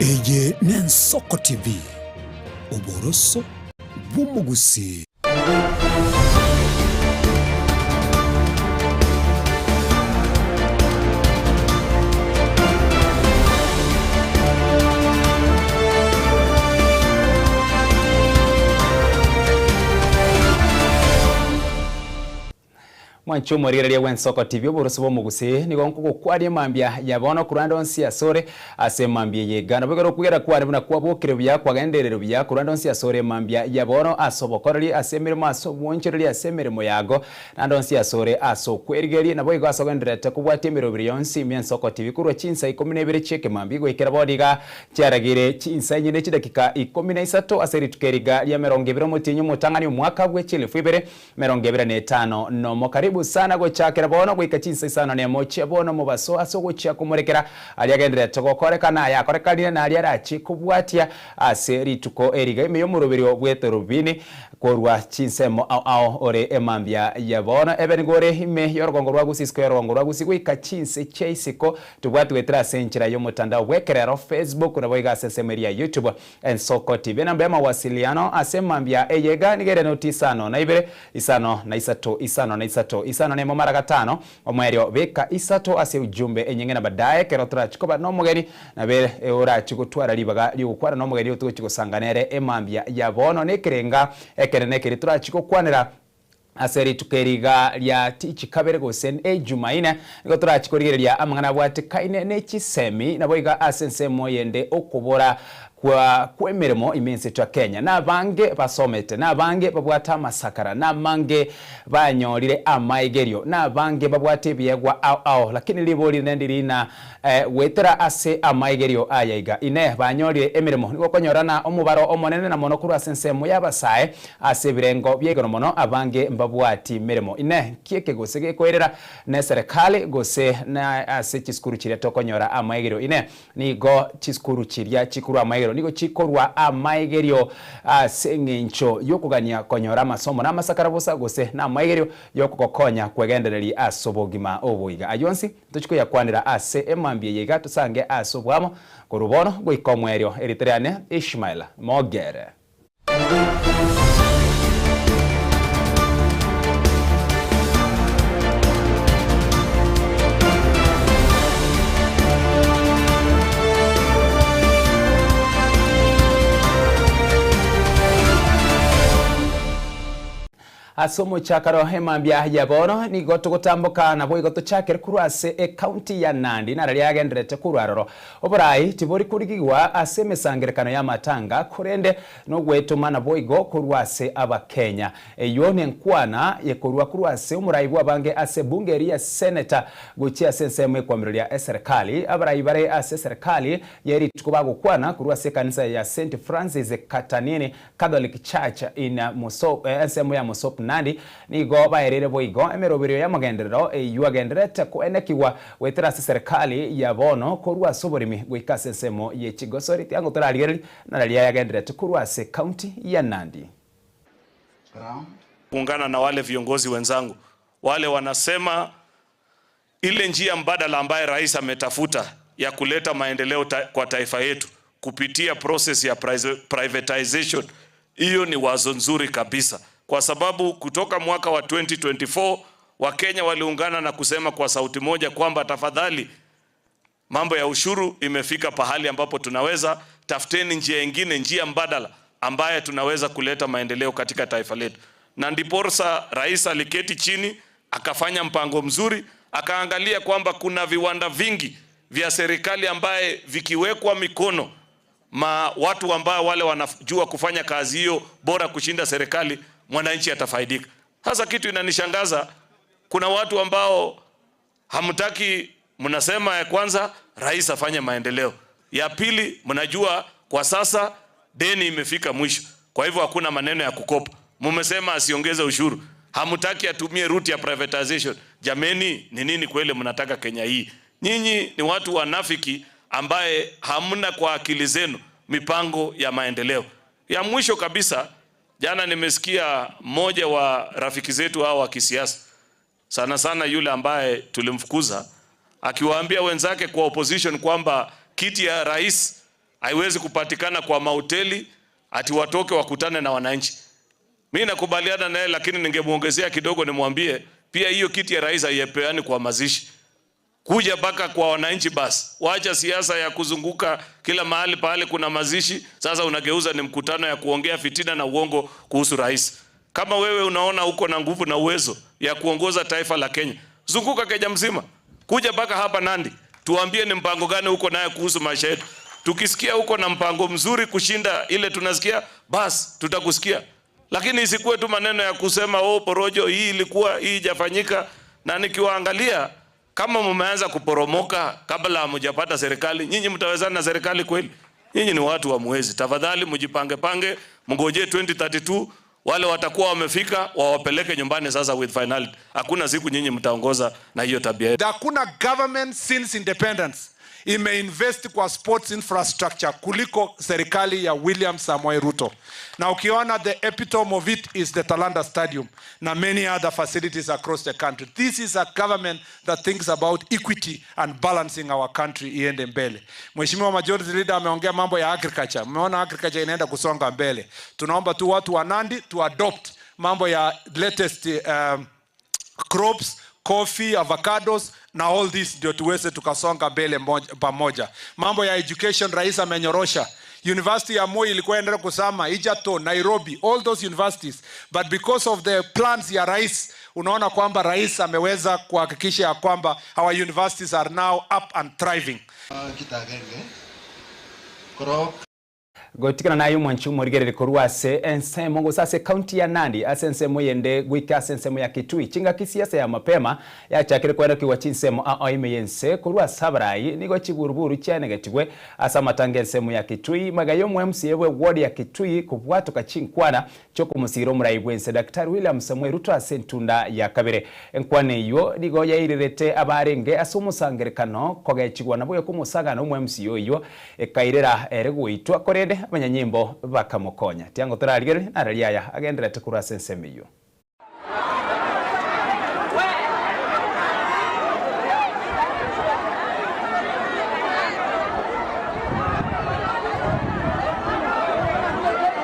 Eye n'Ensoko TV oboroso bw'umugusi. Mwancho morireria w'Ensoko TV oboroso bw'omugusi nigo nkugukwaria mambia yabono kuranda onsi asore ase mambia yegana bigero kugera kwari buna kwabokere bya kwagenderero bya kuranda onsi asore mambia yabono asobokoreri ase mirimo asobwonchereri ase mirimo yago nando onsi asore asokwerigerie nabo igo asogenderete kubwate emirobiri yonsi Ensoko TV kurwa chinsa 12 cheke mambia gwikera bodiga cyaragire chinsa nyine chidakika 13 ase ritukeriga ya 20 mutinyo mutangani umwaka gw'echilifu 2025 no karibu sana gochakera bono gwikachinsa isano ne mochi bono mubaso asogochya kumurekera ali agendere togokorekana yakorekanire na ali arachi kubwatia ase rituko eriga imiyo murubiri obweterubini korwa chinsemo ao ore emambia yabono ebenigore ime yorogongo rwa gusisiko yorogongo rwa gusigwe ikachinse cheisiko tubwati wetra senchira yo mutandao wekerero Facebook na boiga sesemeria YouTube Ensoko TV namba ya mawasiliano ase mambia eyega nigere notisano na ibere isano na isato isano na isato isano nemo mara gatano omwerio beka isato ase ujumbe enyenge na badaye kero turachikoba no mugeri na bere urachigutwara libaga lyukwara no mugeri utuchigosanganere emambia yabono nekerenga ekerene keri turachikokwanira aseri tukeriga lya tichi kabere gose Jumaine niko turachikorigereria amangana bwate kaine nechisemi naboiga asensemo yende okubora kwa kwemeremo imense twa Kenya na bange basomete na bange babwata masakara na mange banyorire amaigerio na bange babwate byegwa ao lakini liboli nendirina wetera ase amaigerio ayayiga ine banyorire emiremo niko konyorana omubaro omonene na monokuru asensemo yabasaye ase birengo byegano mono abange mbabwati miremo ine kieke gose gekoerera na serikali gose na ase chiskuru chiria tokonyora amaigerio ine nigo chiskuru chiria chikuru amaigerio nigo chikorwa amaigerio sengencho yokugania konyora masomo na masakara bosa gose na amaigerio yokukokonya kwegendereri asobogima oboiga ayonsi tuchiko yakwanira ase emambie yega tusange asobwamo kurubono gwikomwerio eritriane Ishmael Mogere. Asomo chakaro hemambia yabono ni goto gutambuka na boy goto chakere kurase county ya Nandi na rali agenderete kuraroro oborai tibori kurigirwa ase mesangerekano ya matanga kurende no gwetuma na boy go kurwase aba Kenya eyone nkwana yekorwa kurwase umurai bwabange ase bungeri ya senator guchia senseme kwamrilia serikali abarai bare ase serikali yeri tukubago kwana kurwase kanisa ya St Francis Katanini Catholic Church in Mosop senseme ya Mosop Nandi nigo baerere boigo emerobiro ya magenderero yuagenderete ko enekiwa wetera serikali ya bono korwa soborimi gwikase semo ye chigosori tiango toraligereri na ralia yagenderete korwa se county ya Nandi. Kuungana na wale viongozi wenzangu wale wanasema ile njia mbadala ambaye rais ametafuta ya kuleta maendeleo kwa taifa yetu kupitia process ya privatization, hiyo ni wazo nzuri kabisa. Kwa sababu kutoka mwaka wa 2024 Wakenya waliungana na kusema kwa sauti moja kwamba tafadhali mambo ya ushuru imefika pahali ambapo tunaweza tafuteni njia nyingine, njia mbadala ambaye tunaweza kuleta maendeleo katika taifa letu. Na ndiposa rais aliketi chini akafanya mpango mzuri, akaangalia kwamba kuna viwanda vingi vya serikali ambaye vikiwekwa mikono watu ambao wale wanajua kufanya kazi hiyo bora kushinda serikali, mwananchi atafaidika. Hasa kitu inanishangaza, kuna watu ambao hamtaki, mnasema ya kwanza rais afanye maendeleo, ya pili mnajua kwa sasa deni imefika mwisho, kwa hivyo hakuna maneno ya kukopa. Mmesema asiongeze ushuru, hamtaki atumie route ya privatization. Jameni, ni nini kweli mnataka Kenya hii? Nyinyi ni watu wanafiki ambaye hamna kwa akili zenu mipango ya maendeleo. Ya mwisho kabisa, jana nimesikia mmoja wa rafiki zetu hao wa kisiasa, sana sana yule ambaye tulimfukuza, akiwaambia wenzake kwa opposition kwamba kiti ya rais haiwezi kupatikana kwa mahoteli ati watoke wakutane na wananchi. Mimi nakubaliana naye, lakini ningemuongezea kidogo, nimwambie pia hiyo kiti ya rais haipeani kwa mazishi. Kuja baka kwa wananchi basi. Waacha siasa ya kuzunguka kila mahali pale kuna mazishi. Sasa unageuza ni mkutano ya kuongea fitina na uongo kuhusu rais. Kama wewe unaona uko na nguvu na uwezo ya kuongoza taifa la Kenya, zunguka Kenya mzima. Kuja baka hapa Nandi. Tuambie ni mpango gani uko naye kuhusu maisha yetu. Tukisikia uko na mpango mzuri kushinda ile tunasikia, basi tutakusikia. Lakini isikuwe tu maneno ya kusema porojo hii ilikuwa hii hajafanyika. Na nikiwaangalia kama mmeanza kuporomoka kabla hamjapata serikali, nyinyi mtawezana na serikali kweli? Nyinyi ni watu wa mwezi. Tafadhali mjipange, mngojee 2032 wale watakuwa wamefika wawapeleke nyumbani sasa with finality. Hakuna siku nyinyi mtaongoza na hiyo tabia. Hakuna government since independence imeinvest kwa sports infrastructure kuliko serikali ya William Samoei Ruto. Na ukiona the epitome of it is the Talanta Stadium na many other facilities across the country. This is a government that thinks about equity and balancing our country iende mbele. Mheshimiwa Majority Leader ameongea mambo ya agriculture. Mmeona agriculture inaenda kusonga mbele. Tunaomba tu watu wa Nandi to adopt mambo ya latest crops, coffee, avocados na all this ndio tuweze tukasonga mbele pamoja. Mambo ya education rais amenyorosha. University ya Moi ilikuwa inaenda kusama, Egerton, Nairobi, all those universities. But because of the plans ya rais, unaona kwamba rais ameweza kuhakikisha ya kwamba our universities are now up and thriving. Gotikana nayo mwanchu morigerere korwase ensemo gusase county ya Nandi asensemo yende gwika asensemo ya Kitui chinga kisiasa ya mapema ya chakire kwenda kiwa chinsemo aoimeyense korwa sabrai nigo chiguruburu cyane gatigwe asamatanga ensemo ya Kitui magayo MCA we ward ya Kitui kubwatu kachinkwana cyo kumusiro murayibwense Dr. William Samuel Ruto asentunda ya kabere enkwane yo nigo yairirete abarenge asumusangerekano kogachigwa nabo yo kumusagana MCA yo ekairera eregwitwa korede abanyanyimbo bakamukonya tiango turarigere naraliaya agendera tukura sensemiyo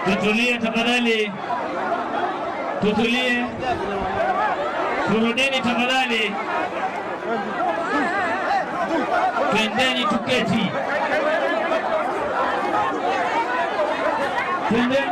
Tutulie tafadhali, tutulie, turudeni tafadhali, twendeni tuketi. Twende.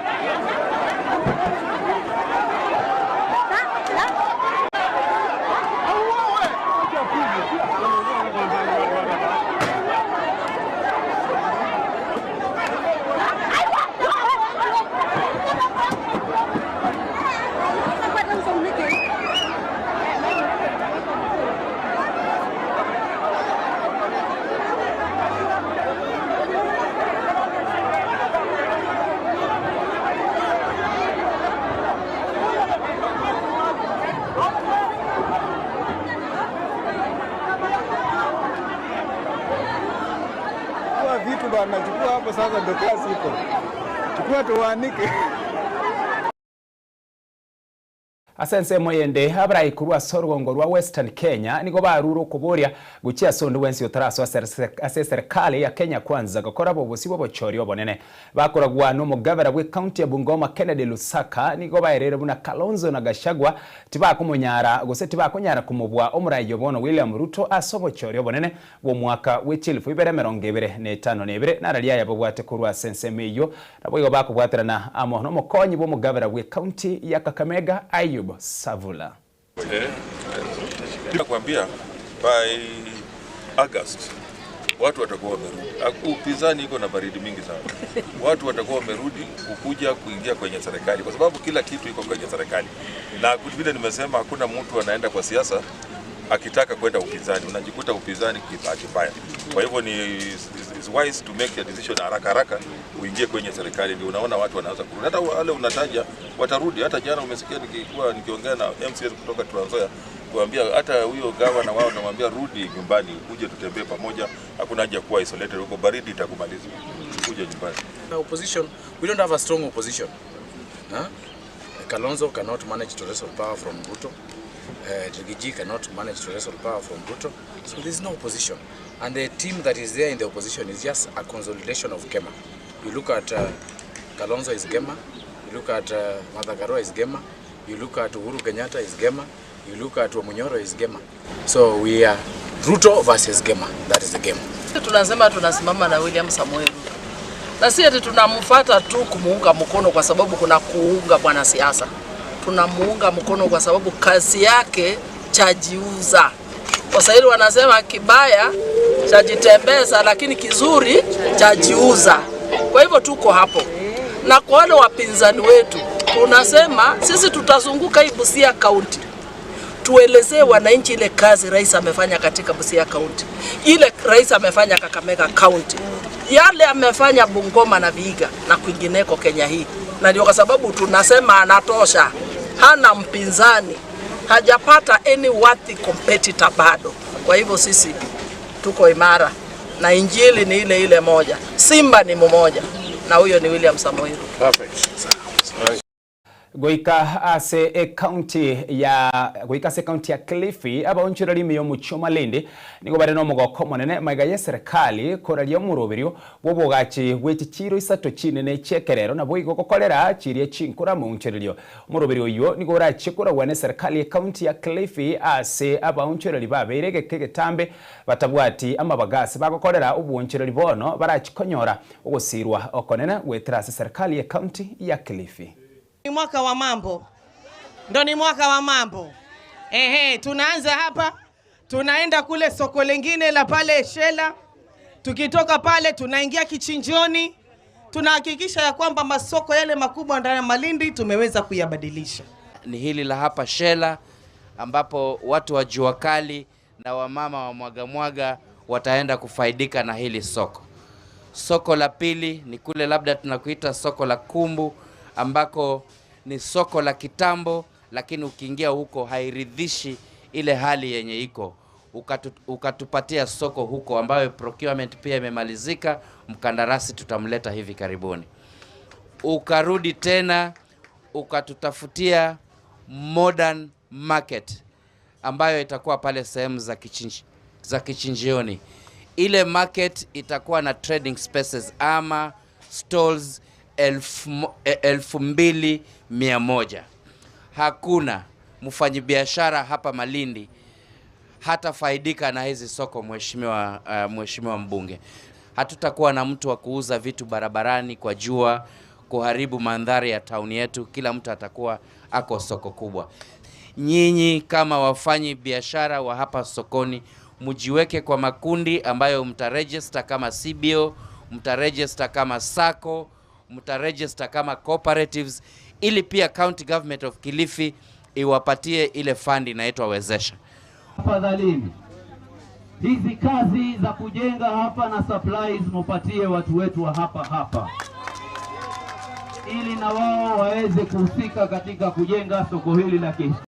Vitu bana chukua hapo sasa ndio kazi iko. Chukua tuanike. Asense moyende habrai kurwa sorgongo rwa Western Kenya nigo baruru kuboria guchia sondu wensi otaraso serikali ya Kenya kwanza gakora bobusibo bochori obonene bakoragwa no mugavera we county ya Bungoma Kennedy Lusaka nigo baerere buna Kalonzo na Gashagwa tibakumunyara gose tibakonyara kumubwa omurayo bono William Ruto asobo chori obonene bo mwaka w'echilifu 2025 naralia ya bobwate kurwa sense meyo nabo bakubwaterana amono mokonyi bo mugavera we county ya Kakamega Ayub Savula. Nakwambia by August watu watakuwa wamerudi. Upinzani iko na baridi mingi sana. Watu watakuwa wamerudi kukuja kuingia kwenye serikali kwa sababu kila kitu iko kwenye serikali. Na vile nimesema hakuna mtu anaenda kwa siasa akitaka kwenda upinzani. Unajikuta upinzani kibaki mbaya. Kwa hivyo is wise to make a decision haraka uingie kwenye serikali. Ndio unaona watu wanaanza kurudi. Hata wale unataja watarudi. Hata jana umesikia nikiongea na MCS kutoka Trans Nzoia kuambia hata huyo gavana wao namwambia rudi nyumbani uje tutembee pamoja. Hakuna haja kuwa isolated huko, baridi itakumaliza. Uje nyumbani. Opposition, we don't have a strong opposition. Kalonzo cannot manage to wrestle power from Ruto. Rigiji cannot manage to wrestle power from Ruto, so there is no opposition. And the team that is there in the opposition is just a consolidation of Gema. You look at Kalonzo is Gema, you look at Martha Karua is Gema, you look at Uhuru Kenyatta is Gema, you look at Wamunyoro is Gema. So we are Ruto versus Gema. That is the game. Tunasema tunasimama na William Samoei Ruto. Na si ati tunamfuata tu kumuunga mkono kwa sababu kuna kuunga bwana siasa. Tunamuunga mkono kwa sababu kazi yake chajiuza. Waswahili wanasema kibaya chajitembeza lakini kizuri chajiuza. Kwa hivyo tuko hapo. Na kwa wale wapinzani wetu tunasema sisi tutazunguka hii Busia County. Tuelezee wananchi ile kazi rais amefanya katika Busia County. Ile rais amefanya Kakamega County. Yale amefanya Bungoma na Vihiga na kwingineko Kenya hii. Na ndio kwa sababu tunasema anatosha. Hana mpinzani. Hajapata any worthy competitor bado. Kwa hivyo sisi tuko imara na injili ni ile ile moja. Simba ni mmoja na huyo ni William Samoei Ruto. Perfect. Goika ase county ya Kilifi abonchirari miyo muchoma lindi nigo bare no mugoko monene magaye serikali koraria muroberio bobogachi wetichiro isato chinene chekerero na boigo kokolera chirie chinkura munchirio muroberio yo nigo rachikura wane serikali ya county ya Kilifi ase abonchirari baberege kegetambe batabwati amabagasi bagokolera ubonchirari bono barachikonyora ogosirwa okonene wetrase serikali ya county ya Kilifi. Ni mwaka wa mambo. Ndo ni mwaka wa mambo. Tunaanza hapa, tunaenda kule soko lingine la pale Shela. Tukitoka pale tunaingia kichinjoni. Tunahakikisha ya kwamba masoko yale makubwa ndani ya Malindi tumeweza kuyabadilisha. Ni hili la hapa Shela ambapo watu wa jua kali na wamama wa mwaga wataenda kufaidika na hili soko. Soko la pili ni kule labda tunakuita soko la Kumbu ambako ni soko la kitambo, lakini ukiingia huko hairidhishi ile hali yenye iko. Ukatupatia soko huko ambayo procurement pia imemalizika, mkandarasi tutamleta hivi karibuni. Ukarudi tena ukatutafutia modern market ambayo itakuwa pale sehemu za kichinjioni. Ile market itakuwa na trading spaces ama stalls 2,100. Hakuna mfanyibiashara hapa Malindi hata faidika na hizi soko, mheshimiwa mbunge. Hatutakuwa na mtu wa kuuza vitu barabarani kwa jua kuharibu mandhari ya tauni yetu. Kila mtu atakuwa ako soko kubwa. Nyinyi kama wafanyi biashara wa hapa sokoni mujiweke kwa makundi ambayo mtaregister kama CBO, mtaregister kama SACCO, mtaregister kama cooperatives, ili pia County Government of Kilifi iwapatie ile fund inaitwa Wezesha. Tafadhalini, hizi kazi za kujenga hapa na supplies mupatie watu wetu wa hapa ili na wao waweze kuhusika katika kujenga soko hili la Kilifi.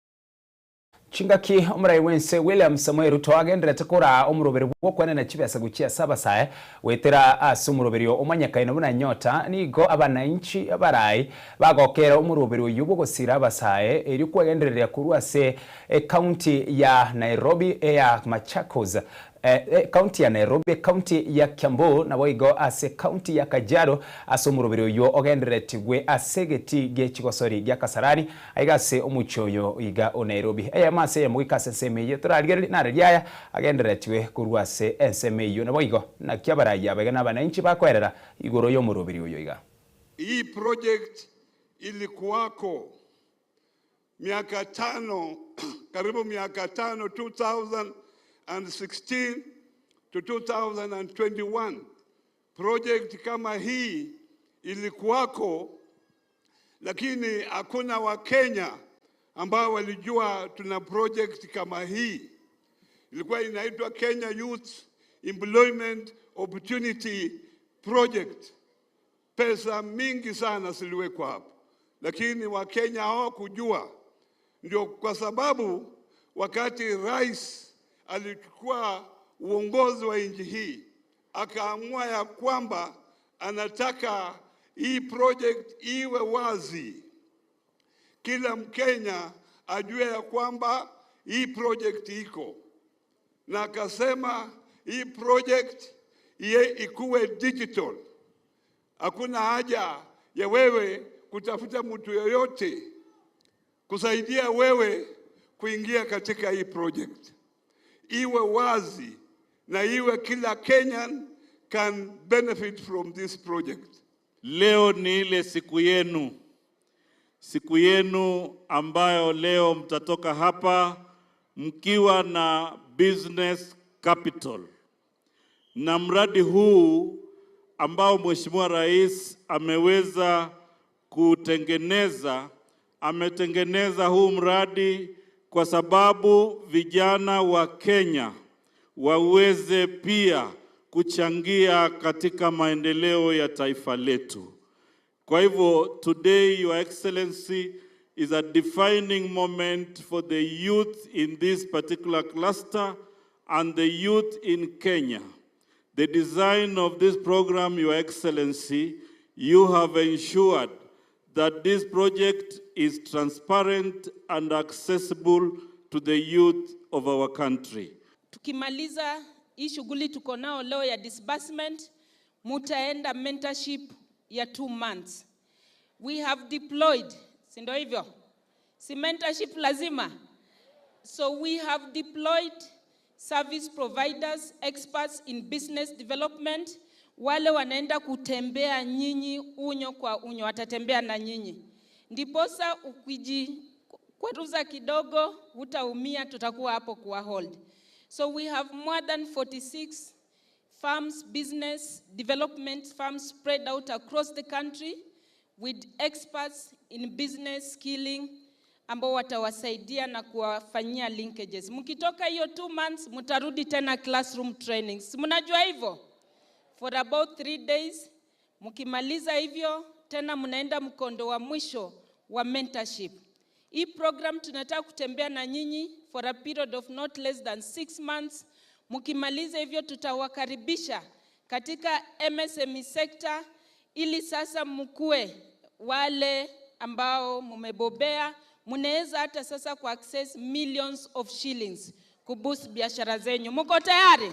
Chingaki omurai wense William Samoei Ruto agendrete kora omuroberi bwo kwanena chibesa guchia sabasae wetera asumuroberi omanyakaino buna nyota nigo abananchi abarai bagokera omuroberi uyu bwo gusira abasae eri kwagenderera kurwase county ya Nairobi ya Machakos, county ya Nairobi, county ya Kiambu na boigo ase county ya Kajiado asomuroberi uyu ogenderetigwe asegeti gechigosori gya Kasarani aigase omuchoyo iga o Nairobi mase ya mwikase semeyo turarigeri nariyaya agenderetiwe kurwase ensemeyo na boigo na kyabaraya bagana abananchi bakwerera igoro yo muroberi uyu iga. Hii project ilikuwako miaka 5 karibu miaka 5 2016 to 2021. Project kama hii ilikuwako, lakini hakuna Wakenya ambao walijua tuna project kama hii. Ilikuwa inaitwa Kenya Youth Employment Opportunity Project. Pesa mingi sana ziliwekwa hapo, lakini Wakenya hawakujua. Ndio kwa sababu wakati rais alichukua uongozi wa nchi hii akaamua ya kwamba anataka hii project iwe wazi, kila Mkenya ajue ya kwamba hii project iko, na akasema hii project ikuwe digital. Hakuna haja ya wewe kutafuta mtu yoyote kusaidia wewe kuingia katika hii project. Iwe wazi na iwe kila Kenyan can benefit from this project. Leo ni ile siku yenu ambayo leo mtatoka hapa mkiwa na business capital. Na mradi huu ambao Mheshimiwa Rais ameweza ametengeneza huu mradi kwa sababu vijana wa Kenya waweze pia kuchangia katika maendeleo ya taifa letu. Kwa hivyo, today, Your Excellency, is a defining moment for the youth in this particular cluster and the youth in Kenya. The design of this program, Your Excellency, you have ensured that this project is transparent and accessible to the youth of our country. Tukimaliza hii shughuli tuko nao leo ya disbursement, mutaenda mentorship ya 2 months. We have deployed, si ndio hivyo? Si mentorship lazima. So we have deployed service providers, experts in business development, wale wanaenda kutembea nyinyi unyo kwa unyo, watatembea na nyinyi. Ndiposa ukijikwaruza kidogo, utaumia, tutakuwa hapo kuwa hold. So we have more than 46 farms, business development farms spread out across the country with experts in business skilling ambao watawasaidia na kuwafanyia linkages. Mkitoka hiyo 2 months, mtarudi tena classroom trainings. Mnajua hivyo? For about 3 days, mkimaliza hivyo, tena mnaenda mkondo wa mwisho wa mentorship. Hii program tunataka kutembea na nyinyi for a period of not less than 6 months. Mkimaliza hivyo, tutawakaribisha katika MSME sector ili sasa mkue wale ambao mmebobea, mnaweza hata sasa ku access millions of shillings kuboost biashara zenyu. Mko tayari?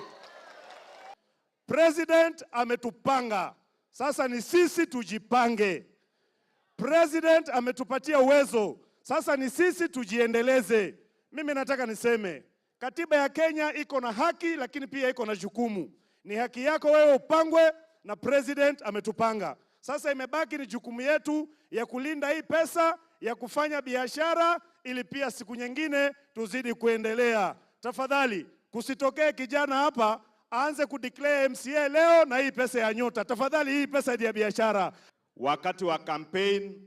President ametupanga, sasa ni sisi tujipange. President ametupatia uwezo, sasa ni sisi tujiendeleze. Mimi nataka niseme, katiba ya Kenya iko na haki lakini pia iko na jukumu. Ni haki yako wewe upangwe na president ametupanga. Sasa imebaki ni jukumu yetu ya kulinda hii pesa, ya kufanya biashara ili pia siku nyingine tuzidi kuendelea. Tafadhali, kusitokee kijana hapa aanze kudeclare MCA leo na hii pesa ya nyota. Tafadhali, hii pesa ni ya biashara. Wakati wa campaign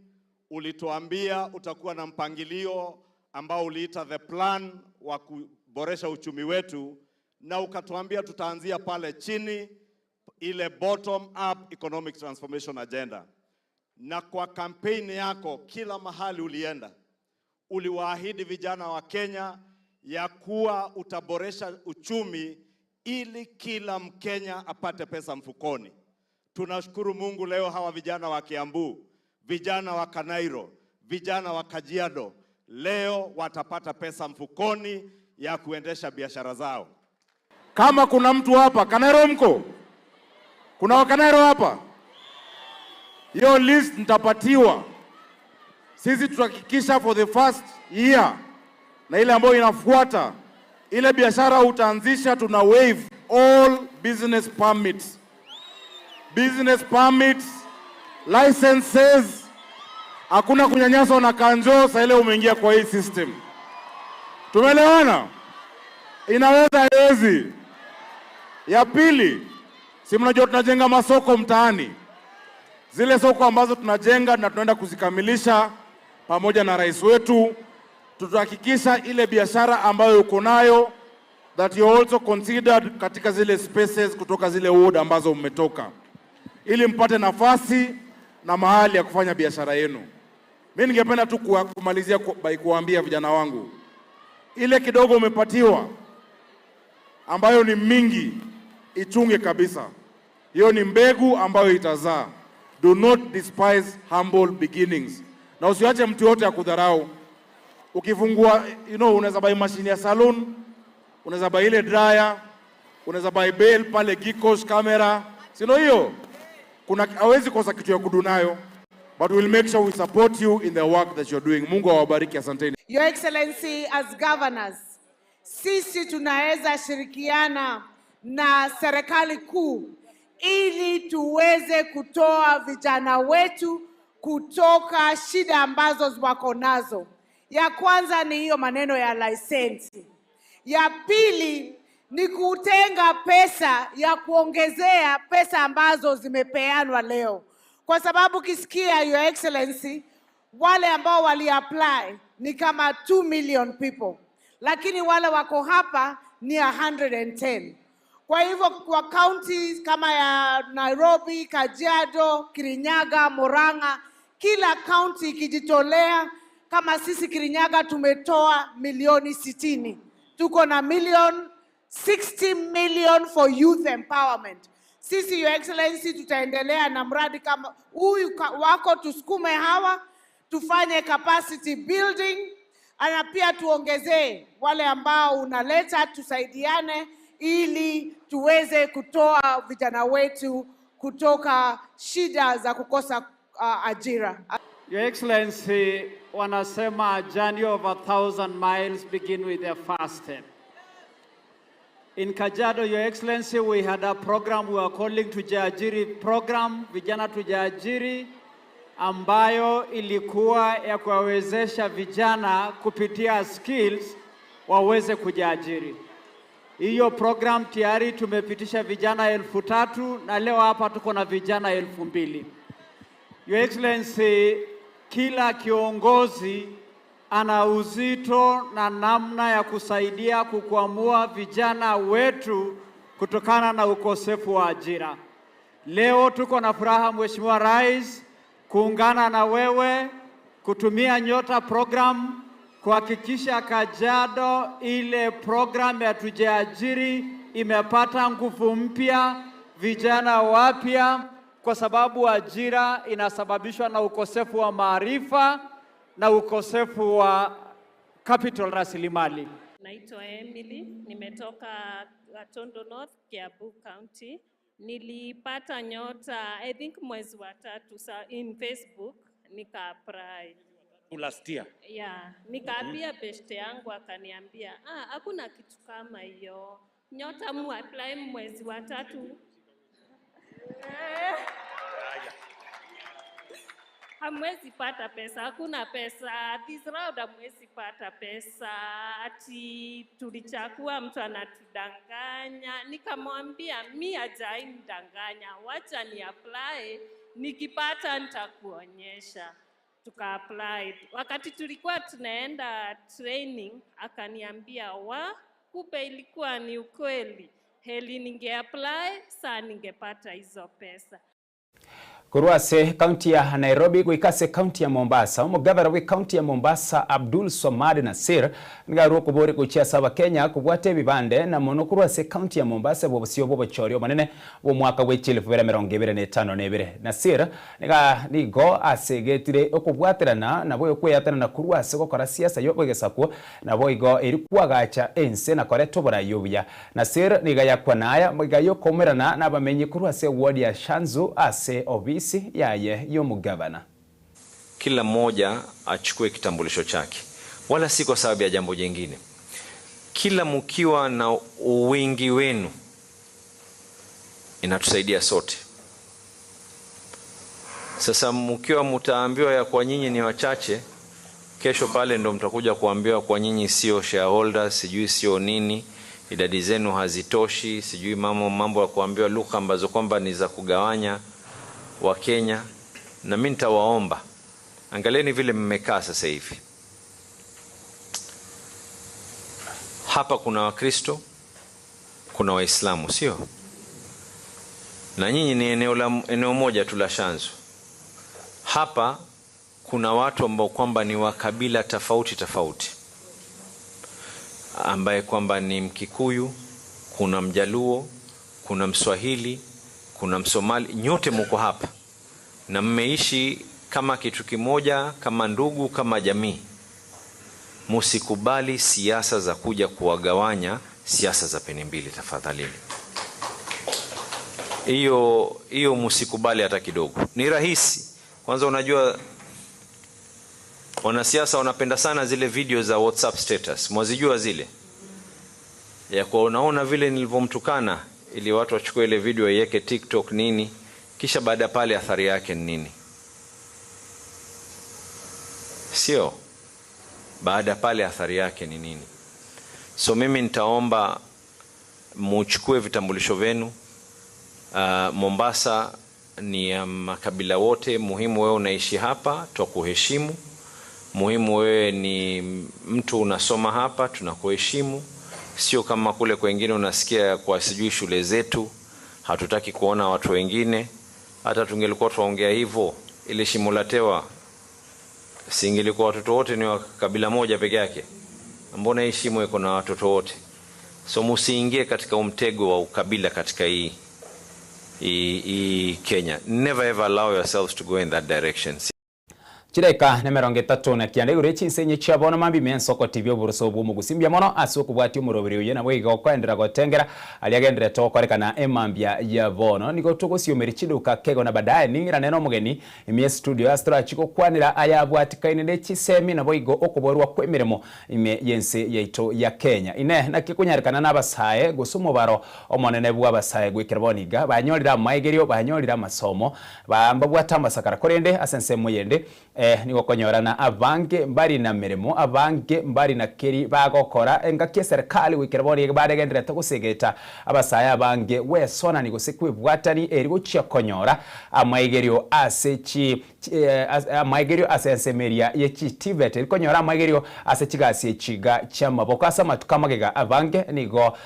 ulituambia utakuwa na mpangilio ambao uliita the plan wa kuboresha uchumi wetu, na ukatuambia tutaanzia pale chini, ile bottom up economic transformation agenda. Na kwa campaign yako kila mahali ulienda, uliwaahidi vijana wa Kenya ya kuwa utaboresha uchumi ili kila Mkenya apate pesa mfukoni. Tunashukuru Mungu, leo hawa vijana wa Kiambu, vijana wa Kanairo, vijana wa Kajiado leo watapata pesa mfukoni ya kuendesha biashara zao. Kama kuna mtu hapa Kanairo, mko? Kuna wa Kanairo hapa? Hiyo list nitapatiwa. Sisi tutahakikisha for the first year na ile ambayo inafuata, ile biashara utaanzisha, tuna waive all business permits. Business permits, licenses, hakuna kunyanyaswa na kanjo. Sasa ile umeingia kwa hii system. Tumeelewana? Inaweza haiwezi. Ya pili, si mnajua tunajenga masoko mtaani. Zile soko ambazo tunajenga na tunaenda kuzikamilisha pamoja na rais wetu, tutahakikisha ile biashara ambayo uko nayo that you also considered katika zile spaces kutoka zile ward ambazo mmetoka, ili mpate nafasi na mahali ya kufanya biashara yenu. Mimi ningependa tu kumalizia by kuambia vijana wangu, ile kidogo umepatiwa ambayo ni mingi, ichunge kabisa. Hiyo ni mbegu ambayo itazaa. Do not despise humble beginnings. Na usiache mtu yote akudharau. Ukifungua, unaweza buy machine ya salon, unaweza buy ile dryer, unaweza buy bell pale Gikos camera. Sio hiyo? Hawezi kosa kitu ya kudunayo. But we'll make sure we support you in the work that you're doing. Mungu awabariki, asanteni. Your Excellency, as governors, sisi tunaweza shirikiana na serikali kuu ili tuweze kutoa vijana wetu kutoka shida ambazo wako nazo. Ya kwanza ni hiyo maneno ya lisensi. Ya pili ni kutenga pesa ya kuongezea pesa ambazo zimepeanwa leo. Kwa sababu kisikia, Your Excellency, wale ambao wali apply ni kama 2 million people. Lakini wale wako hapa ni 110. Kwa hivyo kwa counties kama ya Nairobi, Kajiado, Kirinyaga, Murang'a, kila county ikijitolea, kama sisi Kirinyaga tumetoa milioni 60. Tuko na 60 million for youth empowerment. Sisi, Your Excellency, tutaendelea na mradi kama huyu wako, tusukume hawa, tufanye capacity building, na pia tuongezee wale ambao unaleta, tusaidiane ili tuweze kutoa vijana wetu kutoka shida za kukosa ajira. Your Excellency, wanasema a journey of 1,000 miles begin with a first step. In Kajiado, Your Excellency, we had a program we are calling Tujiajiri program, vijana tujiajiri, ambayo ilikuwa ya kuwawezesha vijana kupitia skills waweze kujiajiri. Hiyo program tayari tumepitisha vijana 3,000 na leo hapa tuko na vijana 2,000. Your Excellency, kila kiongozi ana uzito na namna ya kusaidia kukwamua vijana wetu kutokana na ukosefu wa ajira. Leo tuko na furaha, Mheshimiwa Rais, kuungana na wewe kutumia Nyota program kuhakikisha Kajiado ile program ya Tujiajiri imepata nguvu mpya, vijana wapya, kwa sababu ajira inasababishwa na ukosefu wa maarifa na ukosefu wa capital rasilimali. Naitwa Emily, nimetoka Gatondo North, Kiambu County. Nilipata Nyota I think mwezi wa 3 in Facebook, nika-apply last year. Yeah, nikaambia beshte yangu, akaniambia hakuna kitu kama hiyo. Nyota mu-apply mwezi wa 3. Hamwezi pata pesa, hakuna pesa. This round hamwezi pata pesa. Ati tulichakua mtu anatudanganya. Nikamwambia mi hajai nidanganya, wacha ni apply, nikipata nitakuonyesha. Tuka apply. Wakati tulikuwa tunaenda training, akaniambia kumbe ilikuwa ni ukweli. Heli ninge apply, saa ningepata hizo pesa. Kuruase kaunti ya Nairobi kuikase kaunti ya Mombasa. Umugavana we kaunti ya Mombasa Abdul Swamad Nasir ngaruo kubori kuchia saba Kenya kubwate bibande na mono kuruase kaunti ya Mombasa bobusio bobochorio manene bo mwaka we 2025 nebere. Nasir nigo asegetire okubwaterana na boyo kweyatana na kuruase gukora siasa yo bogesakwo na boigo erikwagacha ense na kore tobora yobya. Nasir niga yakwa naya mugayo komerana na bamenye kuruase ward ya Shanzu ase obisi yaye yomugavana. Kila mmoja achukue kitambulisho chake, wala si kwa sababu ya jambo jingine. Kila mkiwa na wingi wenu inatusaidia sote. Sasa mkiwa mtaambiwa ya kwa nyinyi ni wachache, kesho pale ndo mtakuja kuambiwa kwa nyinyi sio shareholders, sijui sio nini, idadi zenu hazitoshi, sijui mambo ya kuambiwa lugha ambazo kwamba ni za kugawanya wa Kenya. Na mimi nitawaomba, angalieni vile mmekaa sasa hivi. Hapa kuna Wakristo, kuna Waislamu, sio? Na nyinyi ni eneo moja tu la Shanzu. Hapa kuna watu ambao kwamba ni wa kabila tofauti, ambaye kwamba ni Mkikuyu, kuna Mjaluo, kuna Mswahili, kuna Msomali, nyote mko hapa na mmeishi kama kitu kimoja, kama ndugu, kama jamii. musikubali siasa za kuja kuwagawanya siasa za peni mbili tafadhalini. Hiyo musikubali hata kidogo. Ni rahisi. Kwanza unajua wanasiasa wanapenda sana zile video za WhatsApp status. Mwazijua zile? Ya kwa unaona vile nilivyomtukana ili watu wachukue ile video iweke TikTok nini, kisha baada pale athari yake ni nini? Sio. Baada pale athari yake ni nini? So mimi nitaomba muchukue vitambulisho venu. Mombasa ni makabila wote. Muhimu wewe unaishi hapa, tukuheshimu. Muhimu wewe ni mtu unasoma hapa, tunakuheshimu. Sio kama kule kwingine unasikia kwa sijui shule zetu hatutaki kuona watu wengine. Hata tungelikuwa tuongea hivyo, ile Shimo la Tewa singelikuwa watoto wote ni wa kabila moja peke yake. Mbona hii Shimo iko na watoto wote? So musiingie katika umtego wa ukabila katika hii Kenya. Never ever allow yourselves to go in that direction. Chireka nemeronge tatu na kiande urechi senye chabona mambi Soko TV oburuso bwo mugusimbya mono asuku bwati umurobiri uye na bwiga kwendera gotengera aliagendere tokoreka na emambya ya bono niko tugosio merichiduka kego na baadaye ningira neno mugeni ime studio Astra chiko kwanira aya bwati kainende chisemi na bwigo okuborwa kwemiremo ime yense yaito ya Kenya ine na kikunyarikana nabasaye gusumo baro omonene bwa basaye gwikiraboniga banyolira maigerio banyolira masomo bamba bwatamba sakara korende asense moyende niko konyorana abange mbari na mirimo abange mbari na keri bagokora engaki serikali wikiraboni badegendere togusegeta abasaya abange wesona nigose bwatani eri gucia konyora amaigerio asechi amaigerio asensemeria yechi TVET konyora amaigerio asechigasi echiga chamaboko asama tukamagega abange nigo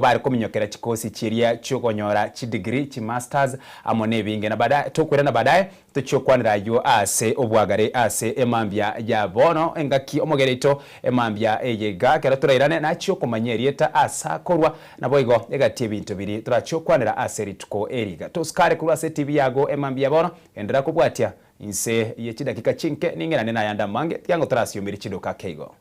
bare kuminyokera chikosi chiria chukonyora chi degree chi masters amone binge na baadaye tukwira na baadaye tuchokwanira yo ase obwagare ase emambya ya bono engaki omogereito emambya eyega kera turairane nacho kumanyerieta asakorwa na boigo egati ebintu biri turachokwanira ase rituko eriga tuskare kuru ase TV yago emambya bono endera kubwatia inse yechidakika chinke ningera nena yanda mange tyango turasio miri chidoka keigo.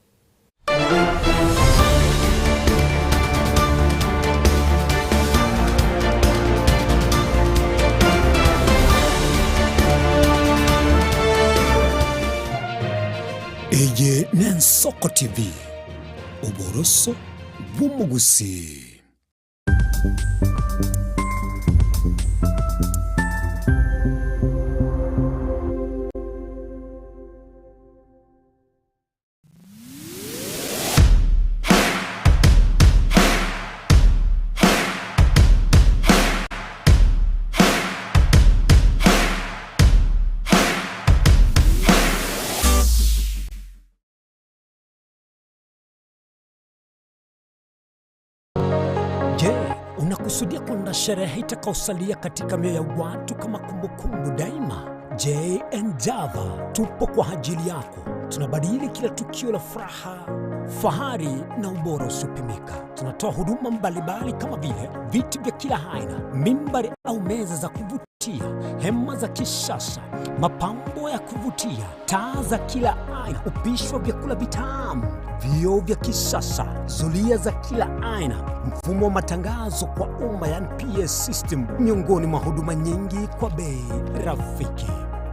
Eye Soko TV oboroso bumugusi. Unakusudia kwenda sherehe itakaosalia katika mioyo ya watu kama kumbukumbu daima? J&J Java tupo kwa ajili yako. Tunabadili kila tukio la furaha, fahari na ubora usipimika. Tunatoa huduma mbalimbali kama vile viti vya kila aina, mimbari au meza za kuvutia, hema za kisasa, mapambo ya kuvutia, taa za kila aina, upishi wa vyakula vitamu, vioo vya kisasa, zulia za kila aina, mfumo wa matangazo kwa umma yani PS system, miongoni mwa huduma nyingi kwa bei rafiki.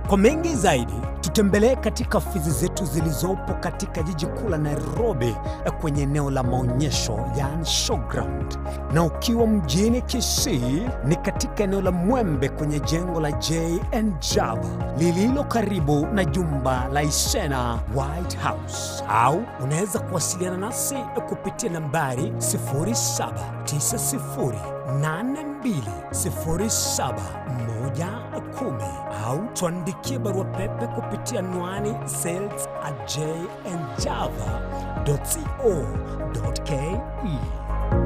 Kwa mengi zaidi, tutembelee katika ofisi zetu zilizopo katika jiji kuu la Nairobi kwenye eneo la maonyesho yani showground. Na ukiwa mjini Kisii ni katika eneo la Mwembe kwenye jengo la J&J Java lililo karibu na jumba la Isena White House. Au unaweza kuwasiliana nasi kupitia nambari 0792071110 au tuandikie barua pepe kupitia anwani sales@jandjava.co.ke.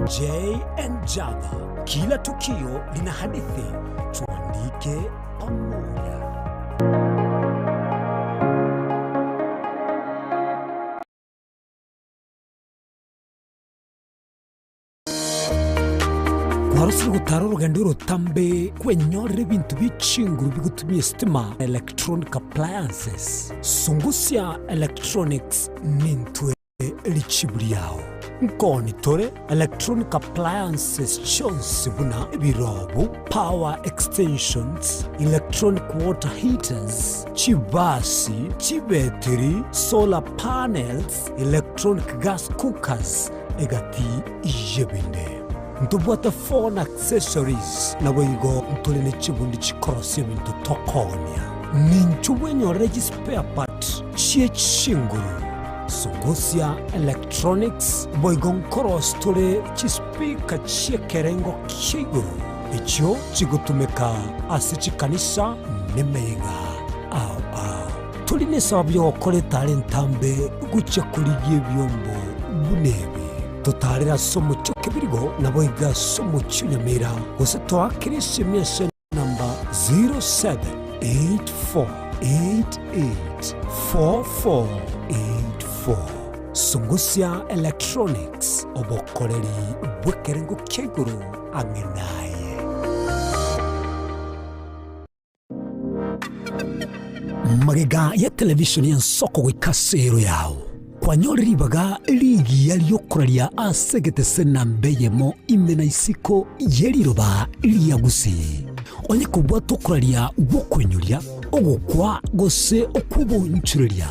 J&J Java, kila tukio lina hadithi, tuandike pamoja. Narosiri gutara urugendo rutambe kwenyorera ibintu bicinguru bigutumye stima electronic appliances. Sungusya Electronics nintwe lichibuli yao. Nkoni tore electronic appliances chonsi buna birobu, power extensions, electronic water heaters, chibasi, chibetiri, solar panels, electronic gas cookers, egati ijebinde. Ntubwata phone accessories na wigo ntulene chibundi chikorosi bintu tokonia. Ninchuwenyo regi spare part chie chinguru. Sungusya Electronics boigon koros tole chispika chie kerengo kiguru. Icho chigutumeka asichikanisa nemega. Tuline sabyo okole talentambe gucha kuligie byombo bunebe. Totalera somo chokebirigo na boiga somo chunyamira. Ose toakirisi miese number 0784884484. Sungusya Electronics obokoleri bwekerengo keguru angenaye. Magega ya televisioni yansoko wikasero yao. Kwa nyori baga ligi yaliyokoralia asegete sena mbeyemo imena isiko yeliroba liyagusi. Onye kubwa tokoralia wokwenyulia ogukwa gose okubunchulia.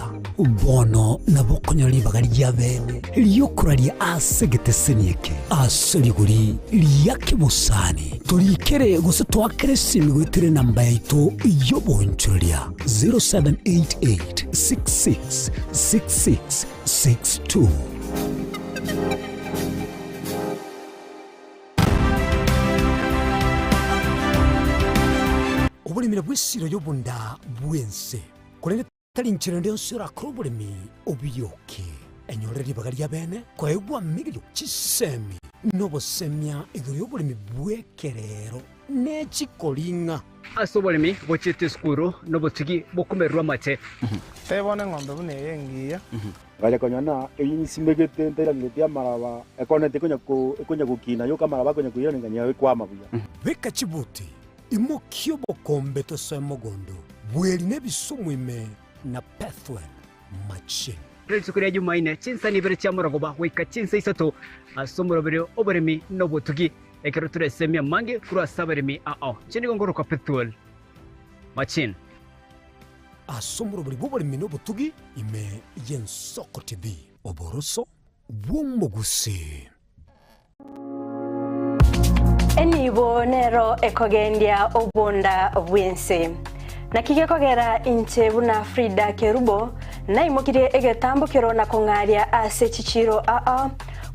Bono na bokonyoli baga liyabene liyokoralia asegete senyeke. Aseliguri liyakibusani. Tulikere gose tuakere simigwitere namba yaito yobunchulia. 0788666662. Obulimira bwesiro yobunda bwense. Kulene tali nchirende onsira krobulimi obiyoke. Enyoreri bagali yabene kwa egwa migyo chisemi. Nobo semya igyo yobulimi bwekerero nechikolinga. Asobolimi bochete skuru nobo tigi bokumerwa mate. Tebone ngombe bune yengiya. Gaya konyana eyinsimegete ntera ngetia maraba ekonete konya kukina yo kamaraba konya kuyira nganya kwa mabuya. Beka chibuti imokyo bokombe to semogondo. Bweli nebisumu ime na pathway machine. Prince kuri Jumaine chinsa ni bere chamuragoba wika chinsa isato asomuro bere oberemi nobo tugi ekero ture semia mange kura saberemi chini gongoro kwa pathway machine. Asomuro bere oberemi nobo tugi ime Yensoko TV oboroso bwumugusi. Enibo nero ekogendia obonda bwense. Nakige kogera inche buna Frida Kerubo na imokire egetambukiro na kongaria ase chichiro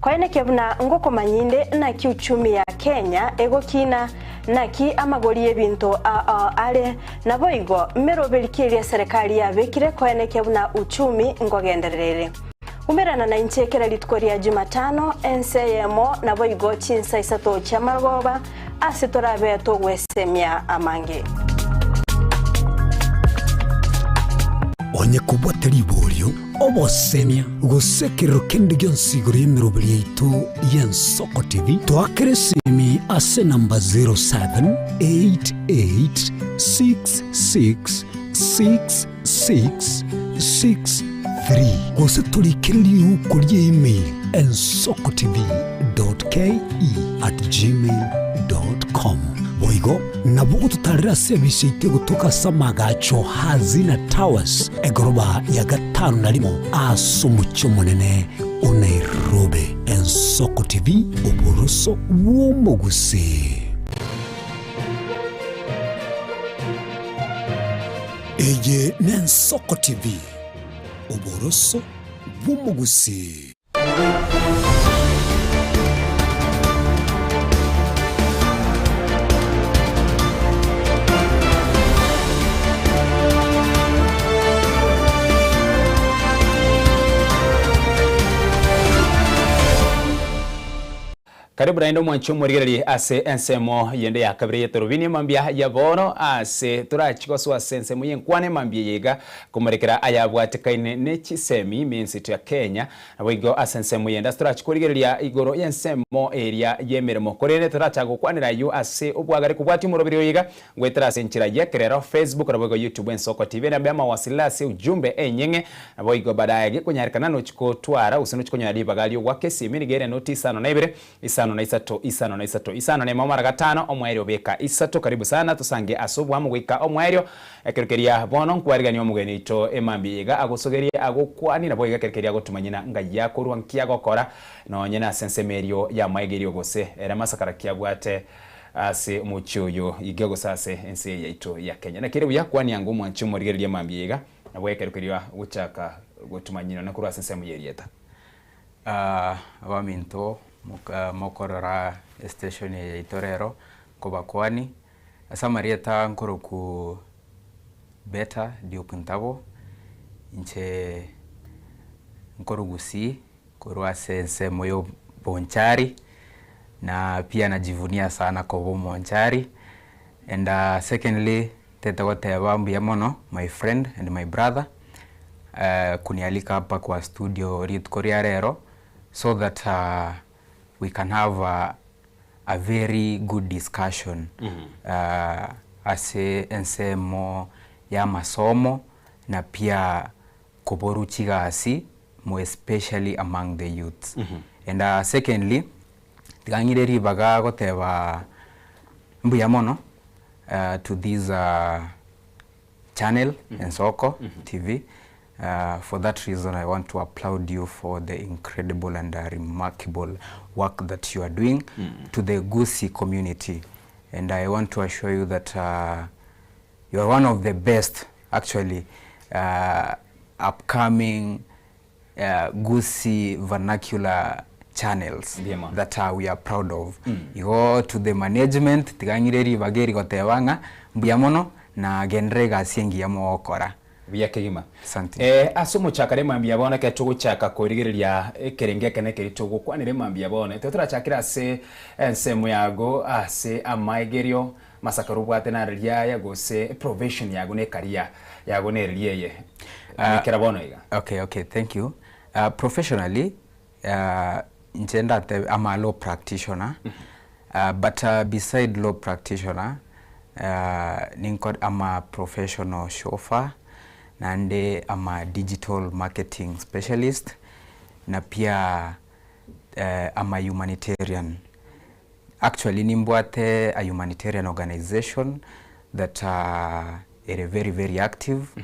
kwaene kebuna ngoko manyinde na kiuchumi ya Kenya egokina na ki amagori ebinto ale na boigo merobelikiria serikali ya bekire kwaene kebuna uchumi ngogenderere. Umerana na inchekera litkoria Jumatano NCMO na boigo chinsa isato chamagoba asitora beto wesemia amange. Onye kubwateri bolyo obosemia gusekero kende gyonsigoro yemerobeli itu Yensoko TV twakeresimi ase namba 0788666663 gose tulikiriri ukurye email ensokotv.ke@gmail.com. Boigo nabugo tutarira service itego tuka samagacho hazina towers egoroba ya gatanu nalimo asumucho monene Nairobi. Ensoko TV oboroso womoguse. Eye Nensoko TV oboroso womoguse. Karibu na ndo mwancho murigereri ase ensemo yende ya kabiri yetorubini mambia ya bono ase turachiko so ensemo yenkwane mambia yega kumarekera ayabwatekaine ne chisemi minsitu ya Kenya abigo ase ensemo yenda turachiko rigereria igoro yensemo area yemeremo korene turachago kwanira yu ase ubwagare kubwati murobiri yega gwetera ase nchira yekerero Facebook abigo YouTube ensoko TV na bema wasila ase ujumbe enyenge abigo badaye kunyarikana no chiko twara usino chiko nyali bagali wake simini gere notice ano naibere isano na isato ne mamara gatano omwerio beka isato karibu sana tusange asubu amugwika omwerio ekerekeria bono nkwarigani omugeni ito emambiga agosogeria agokwani na boiga kerekeria gotumanyina ngaya kurwankia gokora no nyena sensemerio ya maegerio gose era masakara kiabwate ase muchuyo igego sase ense ya ito ya Kenya na kire yakwani yangu mwanchu morigeria mambiga na boiga kerekeria guchaka gotumanyina na kurwa sensemu yerieta abaminto mokorora station ya Itorero kobakwani asa marieta nkoro ku beta diopuntabo inche nkoro gusi korwa sense moyo bonchari na pia najivunia sana kwa bonchari and secondly tetagote bambu ya mono my friend and my brother kunialika hapa kwa studio Rit Korea Rero so that we can have a very good discussion ase ensemo ya masomo na pia kuboruchiga asi more especially among the youths. And secondly tigangireri baga goteba mbuya mono to this channel Ensoko TV. For that reason, I want to applaud you for the incredible and remarkable work that you are doing to the Gusii community. And I want to assure you that you are one of the best, actually, upcoming Gusii vernacular channels that we are proud of. You go to the management, tigangireri bageri gotebanga, mbuyamono na genrega siengi ya mwokora. Vya kigima. Asante. Asumo chakare mambia bona ke tuguchaka kurigiria kerenge kene keritugu kwanire mambia bona. Tetura chakira se ensemo yago ase amaigerio masakaru bwate na ria yago se provision yago ne career yago ne rieye. Kera bona iga. Okay, thank you. Professionally intenda I'm a law practitioner. But beside law practitioner I'm a professional chauffeur. Nande I'm a digital marketing specialist na pia I'm a humanitarian. Actually nimbwate a humanitarian organization that are very very active.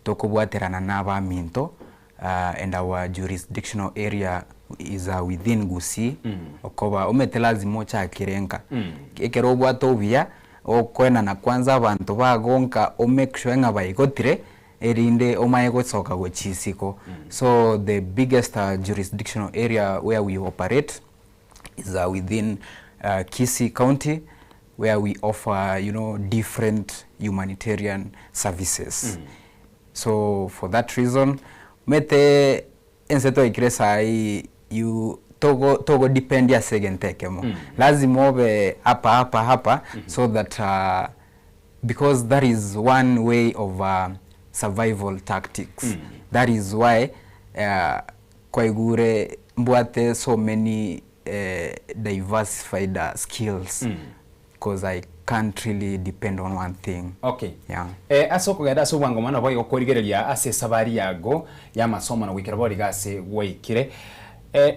Tokobwaterana naba minto and our jurisdictional area is within Gusii. Okoba umetelazi mocha akirenka. Ekero bwato via okwena na kwanza abantu bagonka o make sure nga bayigotire erinde omayego soka go chisiko. So the biggest jurisdictional area where we operate is within Kisii County, where we offer different humanitarian services. So for that reason mete enseto ikresa you togo depend ya segentekemo lazima obe hapa so that because that is one way of survival tactics. That is why kwaigure mbwate so many diversified skills because I can't really depend on one thing. Okay. Yeah. Asoko gada so wangoma na boyo korigereria ase sabari yago ya masomo na wikira bori gase wikire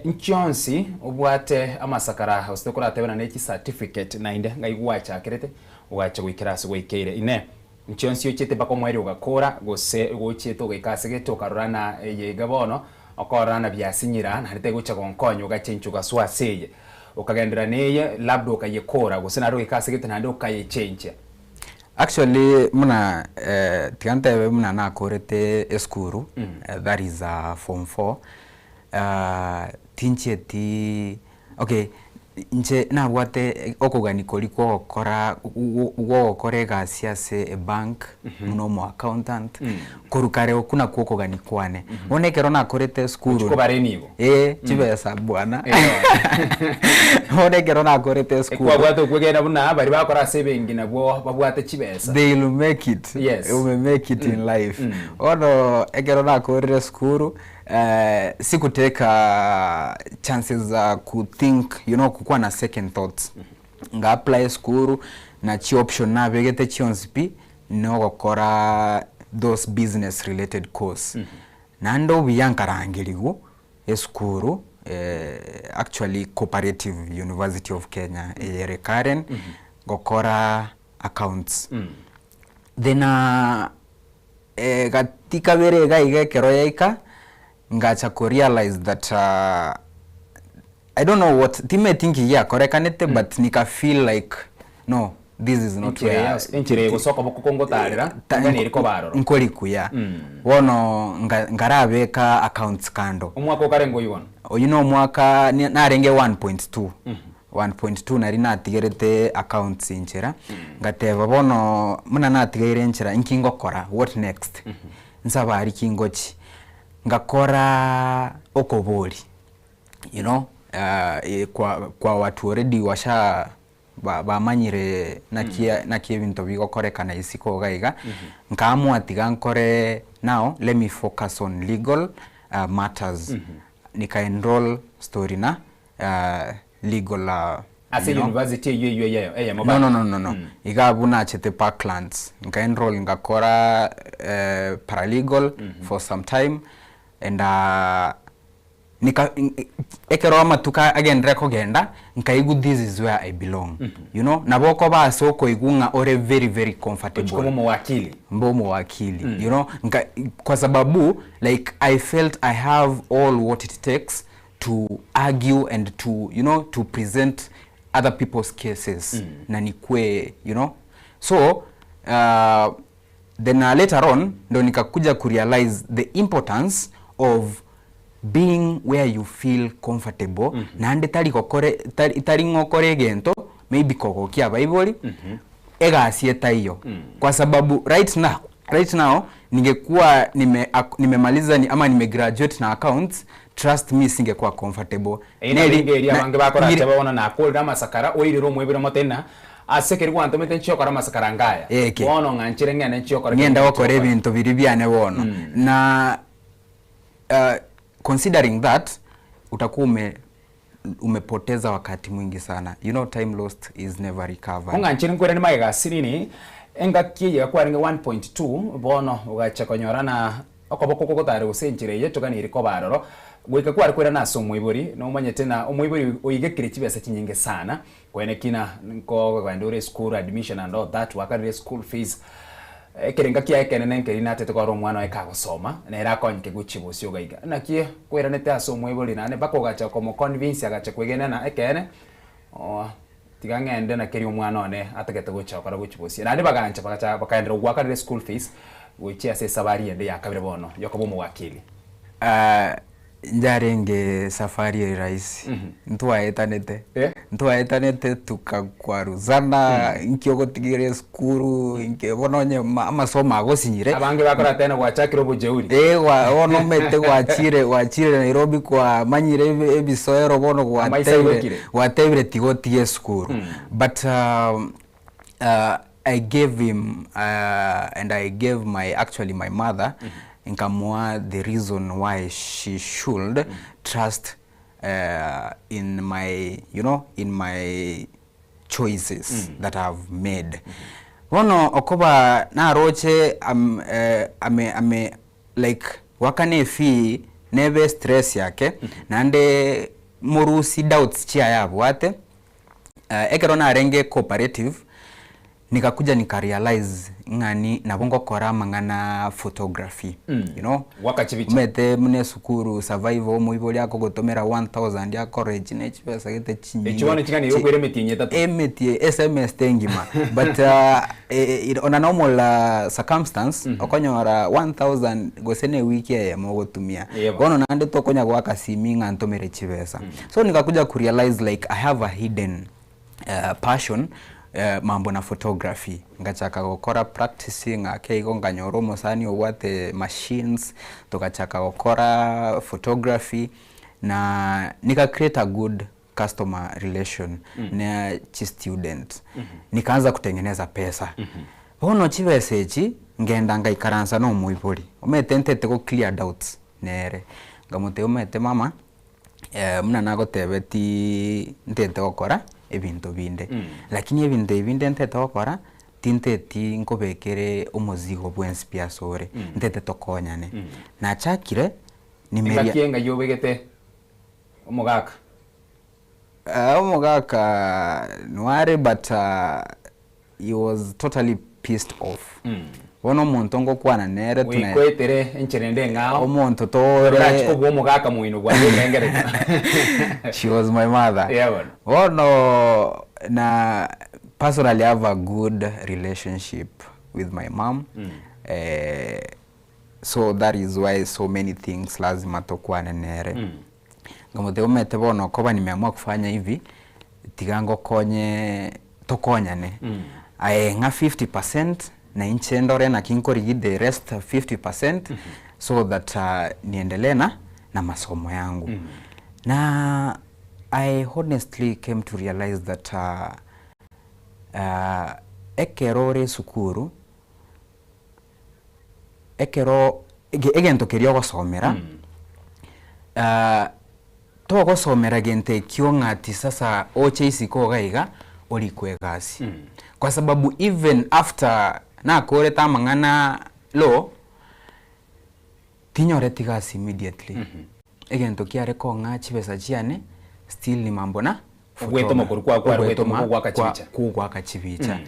nchionsi ubwate amasakara hostekora tebana neki certificate na inde ngaigwacha kirete ugacha wikira ase wikire ine nchionsi yochete bako mweri ugakora gose gochete ugikase geto karurana yega bono okorana byasinyira harite gucha gonkonyo gachenchuga swaseye ukagendera neye labda ukayekora gose naro ikase geto nande ukayechenche. Actually muna tigante muna na korete eskuru that is form 4 tincheti okay nje nabwate okuganikori gukora egasi ase bank muno mu accountant korukare okuna kuokoganikwane onekero nakorete skuru ko barenigo chibesa bwana onekero nakorete skuru kwa bwato kwegenda buna bari bakora saving nabo babwate chibesa they will make it. Yes. You will make it in life. Ono ekero nakorete skuru sikuteka chances za kuthink, you know, kukuwa na second thoughts. Nga apply skuru na chi option na begete chionspi no gukora those business related course. Nando biyankarangirigo eskuru actually Cooperative University of Kenya Karen gukora accounts. Then katika berega igekero yaika ngacha ko realize that I don't know what time thinking korekanete but nika feel like no, this is not where enchire gusoka bukukongotarira ngani iriko baroro nkori kuya wono ngarabeka accounts kando umwaka ukarengo yibona you know mwaka narenge 1.2 1.2 nari natigerete accounts inchera ngateba bono muna natigerere inchera inkingokora what next nsabari kingochi ngakora okobori, you know, kwa watu already washa bamanyire nakie bintu bigokorekana isiko gaiga nkaamua tiga nkore now let me focus on legal matters nika enroll story na legal as a university you no igabuna chete Parklands nka enroll ngakora paralegal for some time and nika ekero matuka again rekogenda nkaigu this is where I belong you know naboko baso ko igunga ore very comfortable mbomo wakili you know kwa sababu like I felt I have all what it takes to argue and to, you know, to present other people's cases na nikwe, you know. So then later on ndo nikakuja kurealize the importance of being where you feel comfortable na ande tari ngokore gento maybe koko kia Bible ega asieta hiyo kwa sababu right now ningekuwa nimemaliza ama nimegraduate na accounts, trust me singekuwa comfortable neri abange bakora tabona na kolda masakara oiriro mwebira motena asekeri kwanto mete nchokora masakara ngaya wono nganchire ngene nchokora ngenda okore ibintu biri byane wono na considering that utakuwa umepoteza wakati mwingi sana, you know, time lost is never recovered. Nganchire ngwera ni maiga sinini engakiye kwa ringe 1.2 bono ugacha konyorana okoboko kokotare usenchire yeto kaniri ko baroro gweka kwa kwera naso mwiburi no manye tena umwiburi uyigekire kibesa kinyinge sana kwene kina nko kwandure school admission and all that wakare school fees ekerenga kia ekenene nkeri natete kwa romwana ekagosoma na era konke guchibusi ugaiga nakie kwera nete aso mwiburi nane bako gacha komo convince agacha kwegena na ekene tigangende na keri omwana one ategete guchakora guchibusi nane bagancha bakaendera gwakare school fees wichi ase sabari ende yakabire bono yokobo mu wakili njarenge safari rahisi ntuaetanete tukakwaruzana nkiogotigire skuru nkebononye amasomo agosinyire abange bakora tena gwachakira obujeuri wonomete gwachire Nairobi kwa manyire ebisoero bono gwatebire tigotige skuru but I gave him and I gave my mother nkamwa the reason why she should trust in my, you know, in my choices that I've made. Wono okoba na roche ame like wakane fi nebe stress yake nande murusi doubts chia yabwate ekero na renge cooperative nikakuja nikarealize ngani nabongo kora mangana photography you know wakachibicha mete mune sukuru survival mu iboli yako gotomera 1000 ya college ne chipesa gete chinyi echone chingani yokwere metinye tatu emetie SMS tengima but on a normal circumstance okonyora 1000 gosene wiki ya mogotumia bono nande tokonya kwa kasimi ngantomere chipesa so nikakuja kurealize like I have a hidden passion mambo na photography ngachaka gukora practicing akeigo nganyoro musani obwate machines tukachaka gukora photography na nika create a good customer relation na chi student nikaanza kutengeneza pesa bono chibesechi ngenda ngaikaransa no muibori umetentete ko clear doubts nere ngamote umete mama muna nagotebeti ntete gukora ebintu binde lakini ebintu ebinde ntete gukora tinteti nkobekere umuzigo bwensi piasore ntete tokonyane na chakire nimeria ngakienga yobegete umugaka umugaka nware but he was totally pissed off bono muntu ngokwana nere tuna wikwetere encherende ngao omuntu tore rachiko bwo mugaka muino gwa ngengereza she was my mother yeah no na personally I have a good relationship with my mom so that is why so many things lazima tokwana nere ngamote umete bono koba nimeamua kufanya hivi tigango konye tokonyane nga 50% na inchendore na kinkori the rest 50% so that niendelee na masomo yangu na I honestly came to realize that ekerore sukuru ekero egento kerio gosomera to gosomera gente kiongati sasa oche isiko gaiga oli kwegasi kwa sababu even after na kore tamangana lo tinyore tigasi immediately egento kiare ko ngachi besa chiane still ni mambo na gweto makuru kwa gweto kwa kachibicha kwa kachibicha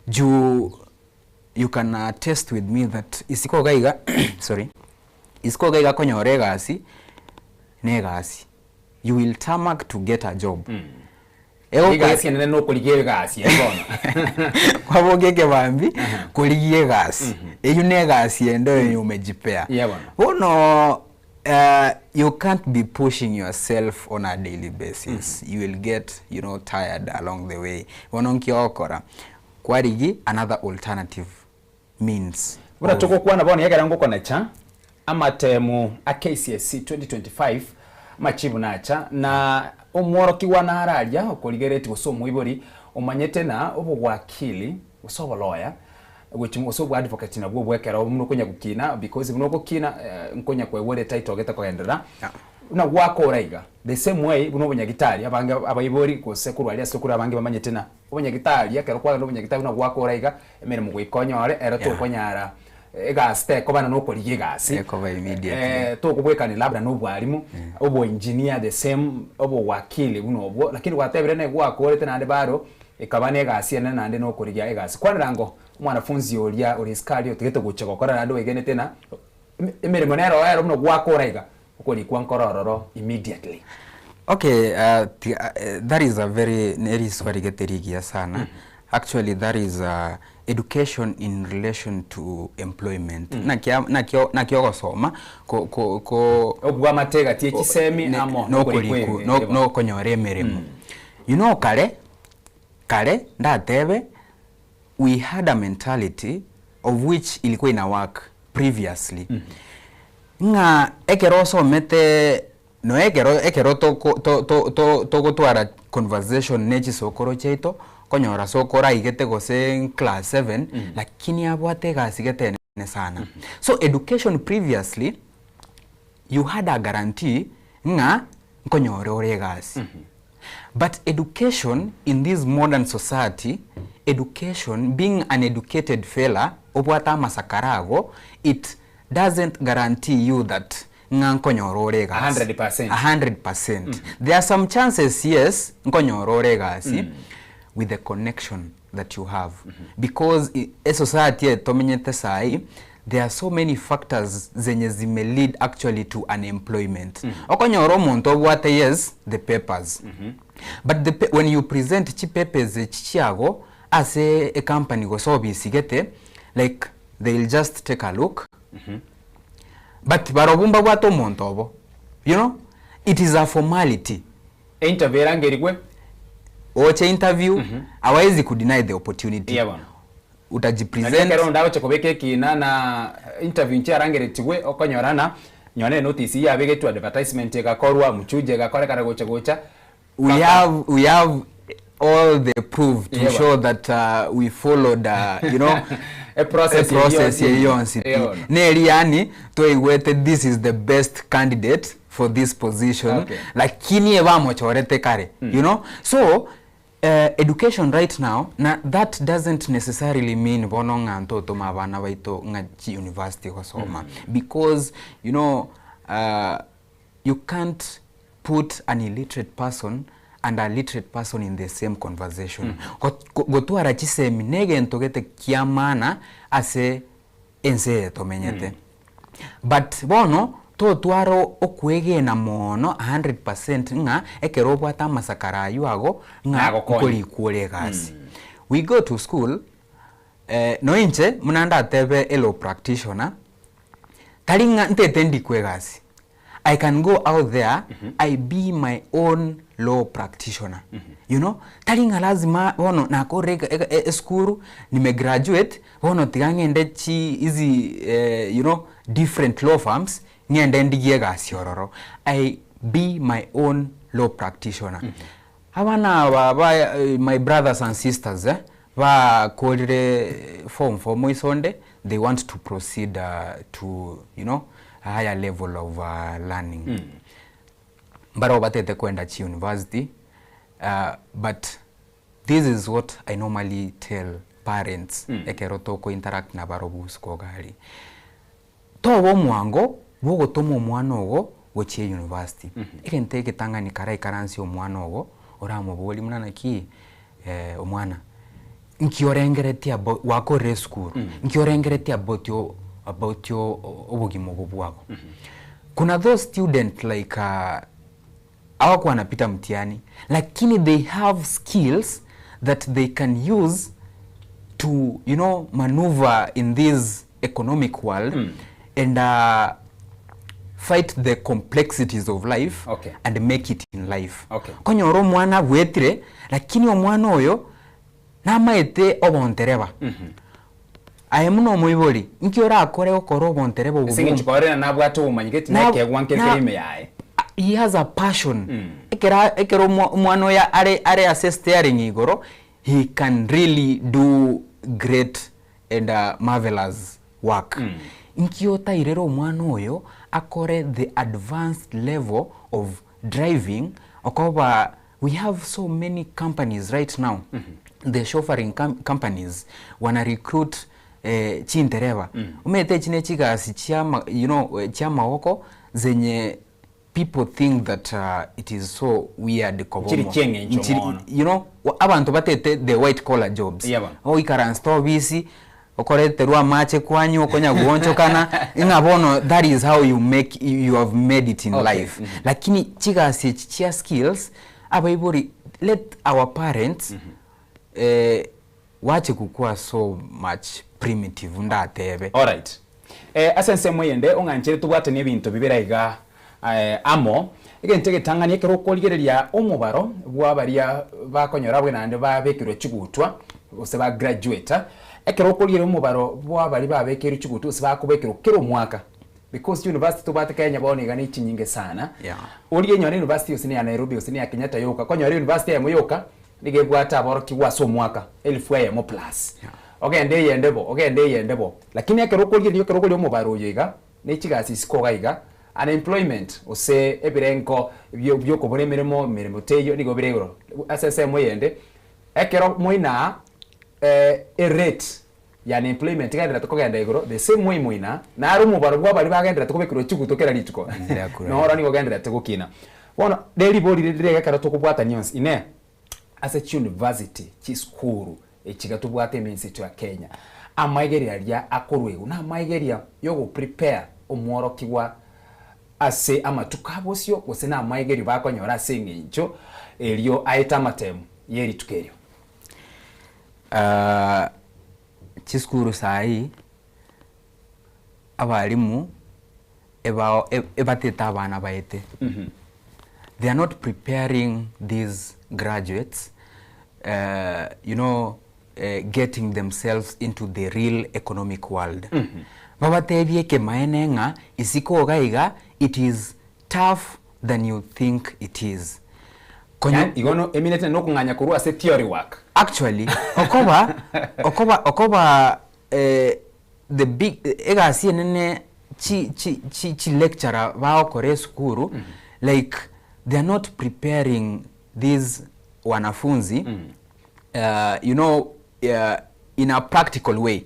juu you can attest with me that isiko gaiga sorry isiko gaiga konyore gasi ne gasi you will tarmac to get a job gasi nene no kuligie gasi mbona kwa bogeke bambi kuligie gasi eyu ne gasi endo umejipea bono you can't be pushing yourself on a daily basis you will get tired along the way bono nkiokora kwarigi another alternative means unatoko kuana bona yagara ngoko na cha amatemu a KCSE 2025 machibu nacha na umworo kiwana hararia okoligereti gosomo ibori umanyete na obugwakili usobo lawyer which usobo advocate na bwo bwekera muno konya gukina because muno gukina nkonya kwewore title geta kogendera na gwako uraiga the same way buno bunyagitari abange abayibori kosekuru ali asokuru abange bamanyete na bunyagitari yakero kwa no bunyagitari na gwako uraiga emere mu gwikonyore ero to konyara egaste kobana no koligie gasi immediately to kubwekani labda no bwarimu obo engineer the same obo wakili buno obwo lakini watebere ne gwakorete nande baro ekabane gasi ene nande no koligia egasi kwanirango mwanafunzi olia oriskali otegete gucheko kora nando egene tena emere monero ero buno gwakoraiga ukoli kwa nkorororo immediately okay that is a very swali geterigia sana actually that is education in relation to employment na kio gosoma ko obwa matega tie kisemi amo no konyore meremo you know kare ndatebe we had a mentality of which ilikuwa ina work previously nga ekero somete no ekero to gutwara conversation nechi sokoro cheito konyora sokora igete gose class 7 lakini abwate gasi gete sana so education previously you had a guarantee nga nkonyore ore gasi but education in this modern society education being an educated fella obwata masakarago it doesn't guarantee you that nkonyore gasi 100% 100% there are some chances yes nkonyore gasi with the connection that you have. Because a society tomenyete sai, there are so many factors zenye zime lead actually to unemployment. Okonyoro monto what yes, the papers. But when you present chi papers chichiago as a company go so bisigete, like they'll just take a look. But barobumba wato montobo. You know, it is a formality. Interview rangerigwe. Oche interview, hawezi kudeny the opportunity. Yeah, bwana. Utajipresent. Na ndawo chekobeke kina na interview nchi arangeretigwe okonyorana nyone notice ya bege to advertisement gakorwa muchuje gakore kara gocha. We have all the proof to show that we followed you know a process yonsi. Neri yani to this is the best candidate for this position. Lakini ebamo chorete kare. You know? So education right now, that doesn't necessarily mean bononga ntoto mabana baito ngachi university kosoma, because you know you can't put an illiterate person and a literate person in the same conversation. Gotuara chisemi nege ntogete kiamana ase ense tomenyete. But bono to tuaro okwege na mono 100% nga ekerobo ata masakara yuago nga kuli kule gasi. We go to school no inche munanda tebe elo practitioner talinga ntetendi kwe gasi. I can go out there, I be my own law practitioner. You know, talinga lazima wono na koreka skuru nime graduate wono tigange ndechi easy you know different law firms niende ndigie gasi ororo. I be my own law practitioner. Abana my brothers and sisters ba kodire form for moisonde, they want to proceed to you know a higher level of learning. But obatete kwenda chi university, but this is what I normally tell parents ekeroto ko interact na barobus ko gali. Towo mwango wogo tomo mwana ogo gochie university. Ikenteke tanga ni karai karansi omwana ogo oramo boli munana ki omwana nkiorengeretia wako reschool nkiorengeretia about your obogimo bwako. Kuna those student like hawako wanapita mtihani lakini they have skills that they can use to you know maneuver in this economic world and fight the complexities of life and make it in life. Konyoro mwana bwetire lakini omwana oyo namaete obontereba. Ayemuno moiboli nkiora akore okoro bontereba obubu. Singe chikore na bwato umanyigeti na kegwanke kelime yae. He has a passion. Ekero mwano ya are assess steering igoro, he can really do great and marvelous work. Nkiota irero mwano oyo akore the advanced level of driving. Okoba we have so many companies right now. The chauffeuring companies wanna recruit chintereva. Umete chine chigasi chiama you know chiama oko zenye people think that it is so weird kobomo. You know abantu batete the white collar jobs. Ikaran store bisi okorete rwa mache kwanyu okonya guoncho kana inabono that is how you have made it in life. Lakini chigasi chia skills abaibori let our parents wache kukua so much primitive ndatebe. All right. Asense moyende onganchere tubwate n'ebintu bibiraiga amo igentege tangani ekero koligereria omubaro bwabaria bakonyora bwe nande babekirwe chigutwa ose ba graduate ekero koligereria omubaro bwabari babekirwe chigutwa ose bakubekirwe kero mwaka because university tubate Kenya bone gani chinyinge sana. Oliye nyone university ose ni ya Nairobi ose ni ya Kenyatta yoka konyora university ya moyoka nige bwata aboro kiwaso mwaka 1000 mo plus. Ogende yendebo lakini ekero koligereria omubaro yiga ne chigasi sikoga iga unemployment ose ebirenko byo kubone mirimo teyo nigo biregoro asese moyende ekero moina rate ya unemployment gandira tukogenda igoro the same way moina na ari mubaro bwa bari bagendera tukobekiro chigutokera litiko no hora nigo gendera tukukina bona daily body direga kara tukubwata news ine ase university chiskuru echigatubwate eminsi ya Kenya amaigeria ria akorwego na amaigeria yo go prepare omworoki wa ase amatukabosyo gose na amaigeria bakonyora ase ngincho elio aita matemu yeri tukerio chiskuru sai abalimu ebateta abana baete. They are not preparing these graduates getting themselves into the real economic world. Babatebye ke maenenga isiko gaiga, it is tough than you think it is. Igono eminete no kunganya kurua se theory work. Actually, okoba the big ega sienene chi lecturer bao kore skuru like they are not preparing these wanafunzi in a practical way.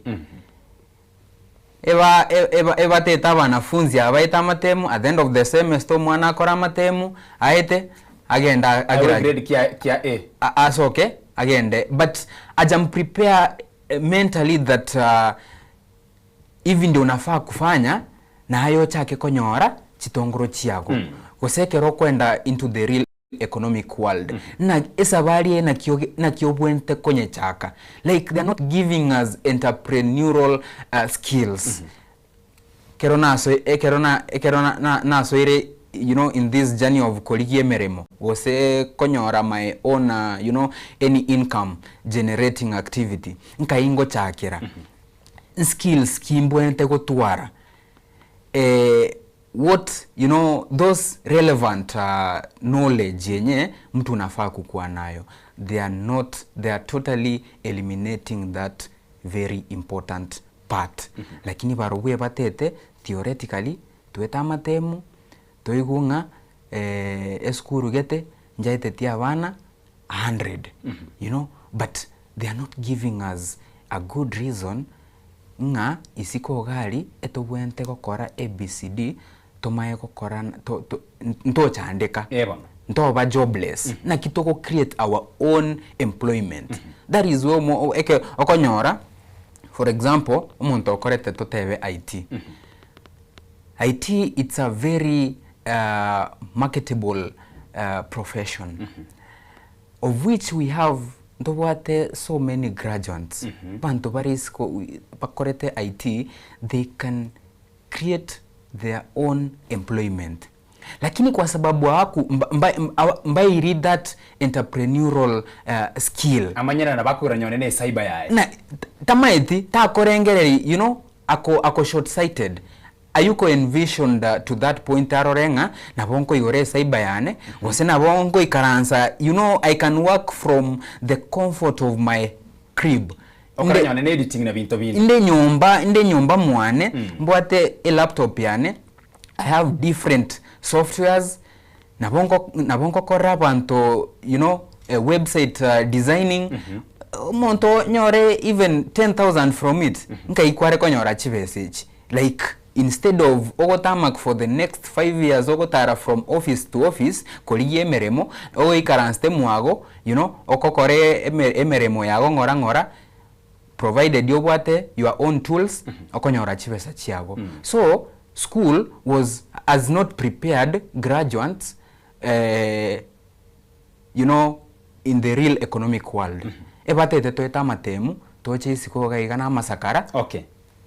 Eva teta wanafunzi abaita matemu at the end of the semester mwana akora matemu aete agenda grade kia A as okay agende but ajam prepare mentally that even ndio unafaa kufanya na hayo chake konyora chitongoro chiago gosekero kwenda into the real economic world na esabali na kiobwente konye chaka like they are not giving us entrepreneurial skills kerona so ire in this journey of koligi emeremo gose konyora my own any income generating activity nka ingo chakira skills kimbwente gotwara what those relevant knowledge yenye mtu unafaa kukuwa nayo, they are totally eliminating that very important part. Lakini baruwe batete theoretically tueta matemu toigunga eskuru gete njaite tia bana 100 but they are not giving us a good reason nga isiko gali etobwente gokora ABCD tomaye gokora nto chandeka nto ba jobless na kitoko create our own employment. That is where okonyora for example umuntu okorete totebe IT. IT, it's a very marketable profession of which we have so many graduates. Bantu bakorete IT, they can create their own employment. Lakini kwa sababu hawaku mbai read that entrepreneurial skill. Amanyana na bakura nyonene cyber yae. Na tamaiti ta korengereri ako short sighted. Ayuko envisioned to that point arorenga na bonko igore cyber yane gose na bonko ikaransa I can work from the comfort of my crib. Okanyone ne editing na binto bintu. Inde nyumba mwane mbwate a laptop yane. I have different softwares na bonko kora banto website designing monto nyore even 10,000 from it nka ikware konyora chivesage like instead of ogotamak for the next 5 years ogotara from office to office koligi emeremo o ikaranste muago okokore emeremo yago ngora provided yobwate your own tools okonyora chivesa chiago. So school has not prepared graduates in the real economic world. Ebatete toeta matemu toche isiko gaigana masakara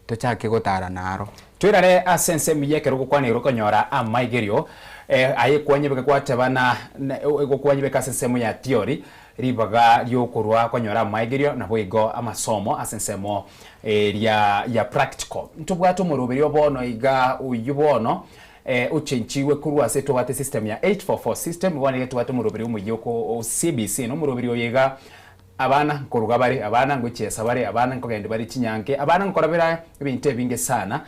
tochake gotara naro twirare asense miyeke rugukwane rukonyora amaigerio aye kwanyebeka kwatebana gokwanyebeka sensemo ya theory ribaga ryokurwa konyora amaigerio na bwigo amasomo asensemo ya practical ntubwato murubirio bono iga uyubono uchenchiwe kurwa seto wate system ya 844 system wane yetu wate murubirio muyoko CBC no murubirio yega abana koruga bari abana ngochesa bari abana nkogende bari kinyanke abana nkorabira ibintu binge sana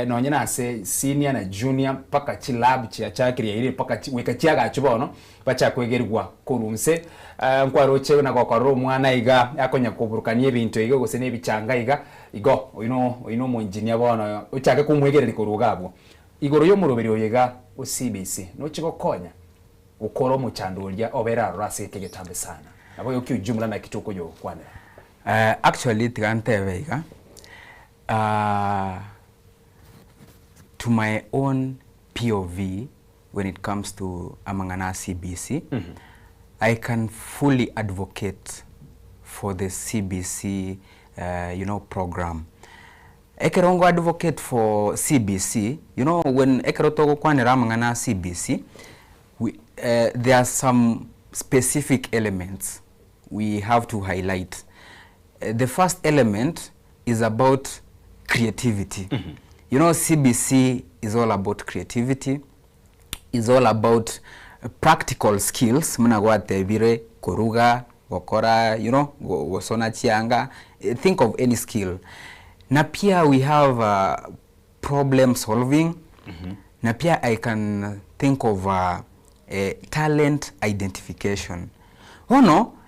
nonye nase senior na junior paka chilab chiakiriya ire paka weka chiaga chibono bacha kwegerwa kurunse nkwaro chewe na gokoro mwana iga yakonya kuburukanye ibintu iga gose ne bichanga igo ino mu engineer bono uchake kumwegerera kurugabo igoro yo murubirio yega o CBC no chigokonya ukoro mu chandulya obera rase kegetambe sana. abo yoki jumla na kitoko yo kwane actually tigantebe to my own POV when it comes to amangana CBC, I can fully advocate for the CBC program. Ekerongo advocate for CBC, when ekerotogo kwane ramangana CBC, there are some specific elements we have to highlight. The first element is about creativity. CBC is all about creativity, is all about practical skills. Munagwate bire koruga, wakora, wasona chianga. Think of any skill. Na pia we have problem solving. Na pia I can think of talent identification.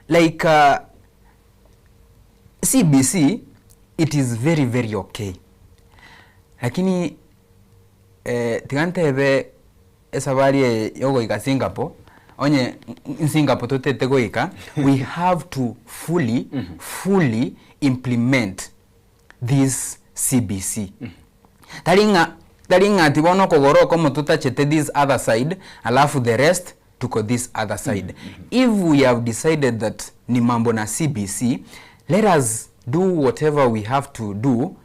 Like CBC, it is very, very okay. Lakini tigantebe esabari yogo ika Singapore, onye in Singapore tutete goika, we have to fully implement this CBC. Taringa tibono kogoro komo tutachete this other side, alafu the rest tuko this other side. If we have decided that ni mambo na CBC, let us do whatever we have to do,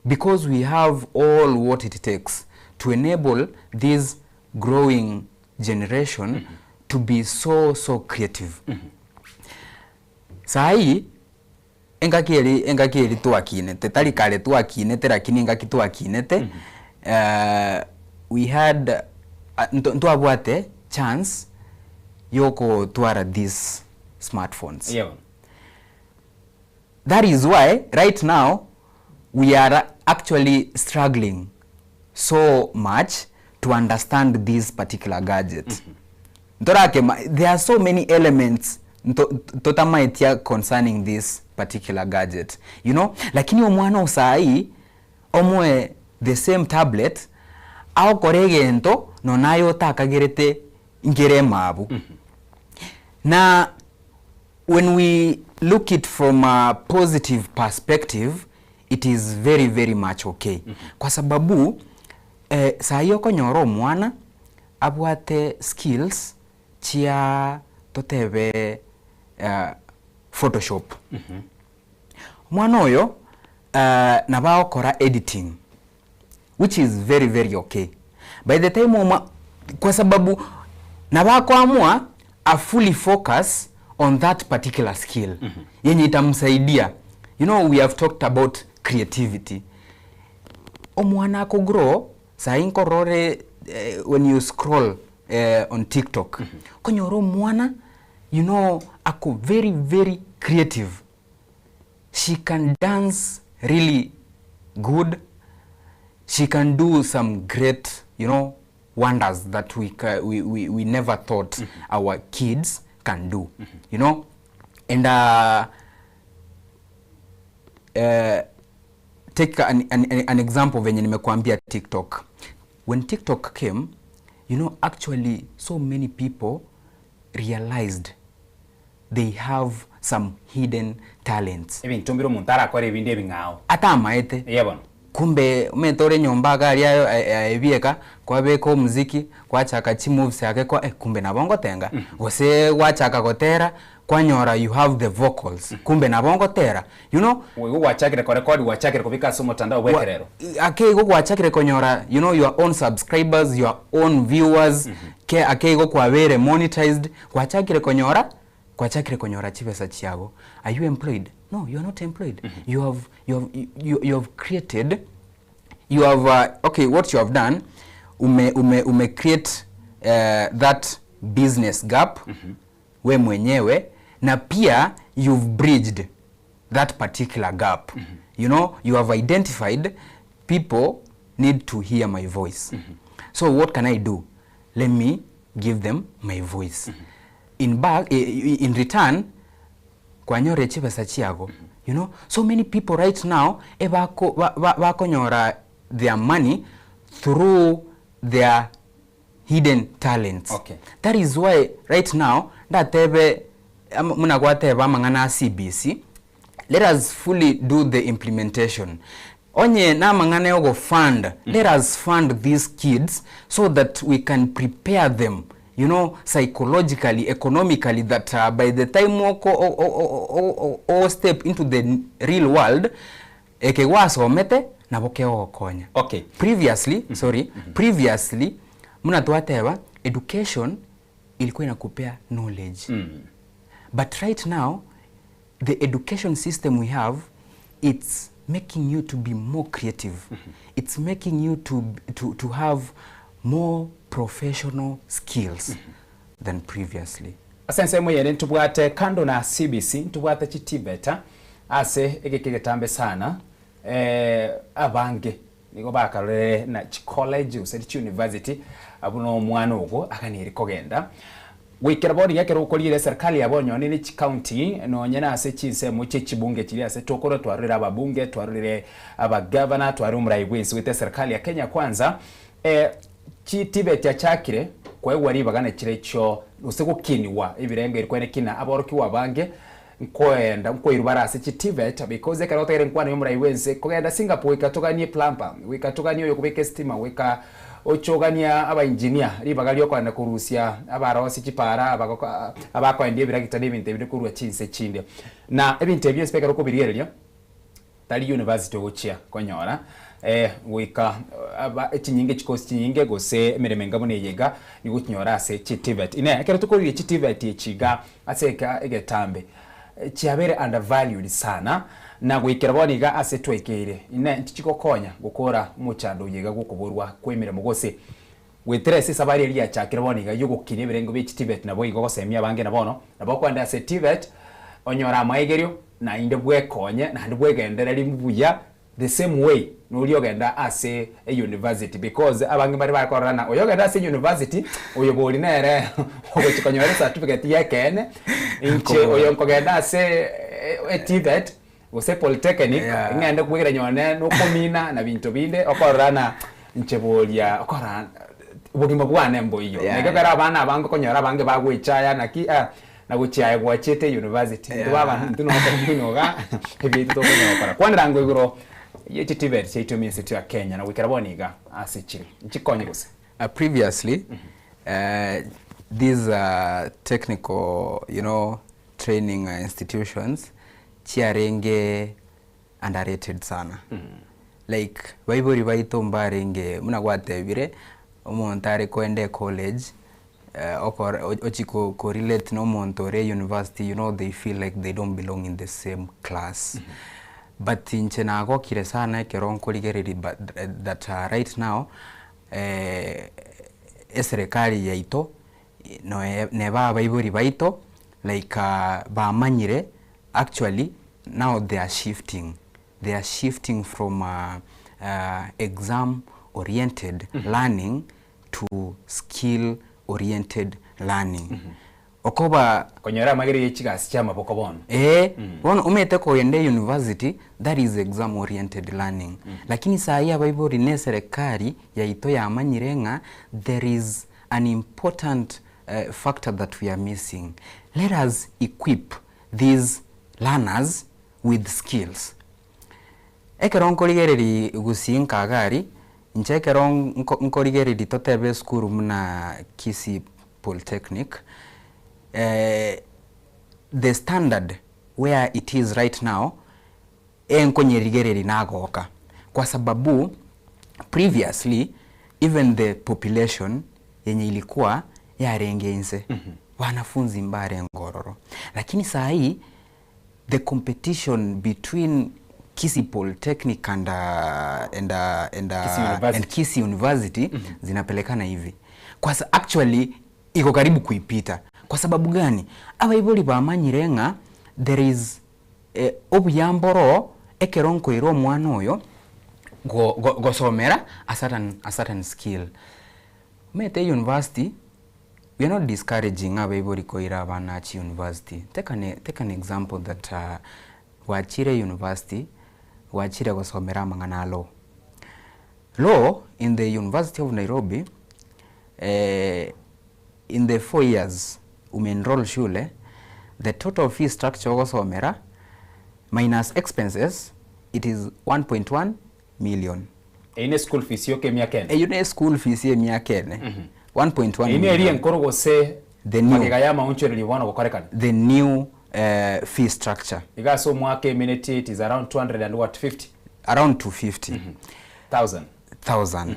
because we have all what it takes to enable this growing generation to be so creative. Sahi engakiri tuakinete talikale tuakinete lakini engaki tuakinete we had ntuabwate chance yoko tuara these smartphones. Yeah. That is why right now we are actually struggling so much to understand this particular gadget. There are so many elements concerning this particular gadget. Lakini omwana usai omwe the same tablet au koregento nonayo takagerete ngere mabu. Na when we look it from a positive perspective, it is very, very much okay. Kwa sababu saa hiyo konyoro mwana abwate skills chia totebe Photoshop. Mwana oyo nabao kora editing, which is very, very okay. By the time kwa sababu nabao kuamua a fully focus on that particular skill. Yenye itamsaidia. We have talked about creativity. Omwana ko grow sa inko rore when you scroll on TikTok. Konyoro mwana ako very, very creative. She can dance really good. She can do some great, wonders that we never thought our kids can do. And take an example venye nimekuambia TikTok. When TikTok came, actually so many people realized they have some hidden talents. Tumbiro muntara kwa revinde bingao. Ata maete. Yebon. Kumbe umetore nyomba gari yayo ebieka kwa beko muziki kwa chaka chi moves yake kwa kumbe na bongo tenga. Gose wachaka gotera kwa nyora you have the vocals. Kumbe na bongo tera. Wewe wachakire kwa record wachakire kubika somo tandao wekerero. Ake go wachakire kwa nyora your own subscribers, your own viewers. Ake go kwa were monetized wachakire kwa nyora chipesa chiago. Are you employed? No, you are not employed. You have created. You have okay. What you have done, ume create that business gap. We mwenyewe na pia you've bridged that particular gap. You have identified people need to hear my voice. So what can I do? Let me give them my voice. In return, kwa nyore chipesa chiago. So many people right now wako nyora their money through their hidden talents. Okay. That is why right now that muna kwate ba mangana CBC, let us fully do the implementation. Onye na mangana yogo fund, let us fund these kids so that we can prepare them, you know, psychologically, economically, that by the time o step into the real world, ekewasomete na bokeo konya. Okay. Previously, previously muna tuateba education ilikuwa inakupea knowledge. But right now the education system we have, it's making you to be more creative. It's making you to have more professional skills than previously. Asense moyene ntubwate kando na CBC ntubwate chitibeta ase egekegetambe sana abange niko bakarere na college useti university abuno mwana ugo akaniri kogenda wikira bodi yake rukolire serikali yabonyo ni county no nyena ase chinse muche chibunge chiri ase tokoro twarira ababunge twarire abagavana twarumura igwisi wite serikali ya Kenya kwanza chitibet ya chakire kwa wari bagana kirecho usekukiniwa ibirenge irkwene kina aboroki wabange nkoenda nkoirubara ase chitibet because karotere nkwana yumura igwisi kogenda Singapore ikatoganie plumber wikatoganie yo kubeka stima wika ochogania aba engineer ribagali yo kwanda kurusia abarosi chipara abako ndiye biragitane ibintu biri kurwa chinse chinde na ebintu ebyo speaker uko biriyereyo tali university ochia konyora wika aba echinyinge chikosi chinyinge gose emeremenga bone yega nigukinyora ase chitivet ine ekero tukorire chitivet echiga aseka egetambe chiabere undervalued sana na gwikira boniga ase twekere ine ntichikokonya gukora muchando yega gukuburwa kwemera mugose wetrese sabari eri achakira boniga yugukine birengo b'Tibet nabo igogosemia bange nabono nabo kwanda ase Tibet onyora amaegerio na inde bwekonye na ndi bwegendereri mubuya the same way nuri ogenda ase a university because abange bari bakorana oyogenda ase university oyobori nere ogochikonyora certificate yakene inche oyonkogenda ase Tibet use polytechnic ngende kugira nyone no komina na bintu binde okorana nchebolia okorana ubugimba bwane mbo iyo negagara abana abango konyora bange bagwichaya naki na guchaya gwachete university ndo abantu no kombinoga ebintu tokonyora kwani rango iguro yeti Tibet cheito ministry ya Kenya na wikaraboniga asichiri nchikonye guse previously these technical, you know, training institutions chiarenge underrated sana. Like baibori baito mbarenge munagwate bire omontare koende college ochiko correlate no montore university, you know, they feel like they don't belong in the same class. But inche nago kire sana keron koligereri that right now serikali yaito no neba baibori baito like ba manyire actually now they are shifting from exam oriented learning to skill oriented learning. Okoba konyora magiri yechigasi chama bokobono wono umete ko yende university, that is exam oriented learning. Lakini saa hii abaibori ne serikali yaito ya amanyirenga, there is an important factor that we are missing. Let us equip these learners with skills. Ekeron koligereri gusinka agari nchekeron nkoligereri totebe skuru muna Kisii Polytechnic. The standard where it is right now enkonyerigereri nagoka kwa sababu previously even the population yenye ilikuwa yarengenze wanafunzi mbare ngororo, lakini saa hii the competition between Kisii Polytechnic and Kisii University zinapelekana hivi. Kwa actually iko karibu kuipita. Kwa sababu gani? Abaiboli bamanyirenga there is obuyamboro ekeronko iro mwana oyo go somera a certain skill. Mete university, we are not discouraging abaiboli koira banachi university. Take an example that Wachire University wachire go somera mangana law. Law in the University of Nairobi in the 4 years umenroll shule the total fee structure ogosomera minus expenses, it is 1.1 million. Ine school fees yoke miakene. Ine school fees ye miakene. 1.1 million. Ine eri enkoro gose the new magegayama unchero libwana gokorekana. The new fee structure. Igaso mwake minute it is around 250. Around 250. Thousand.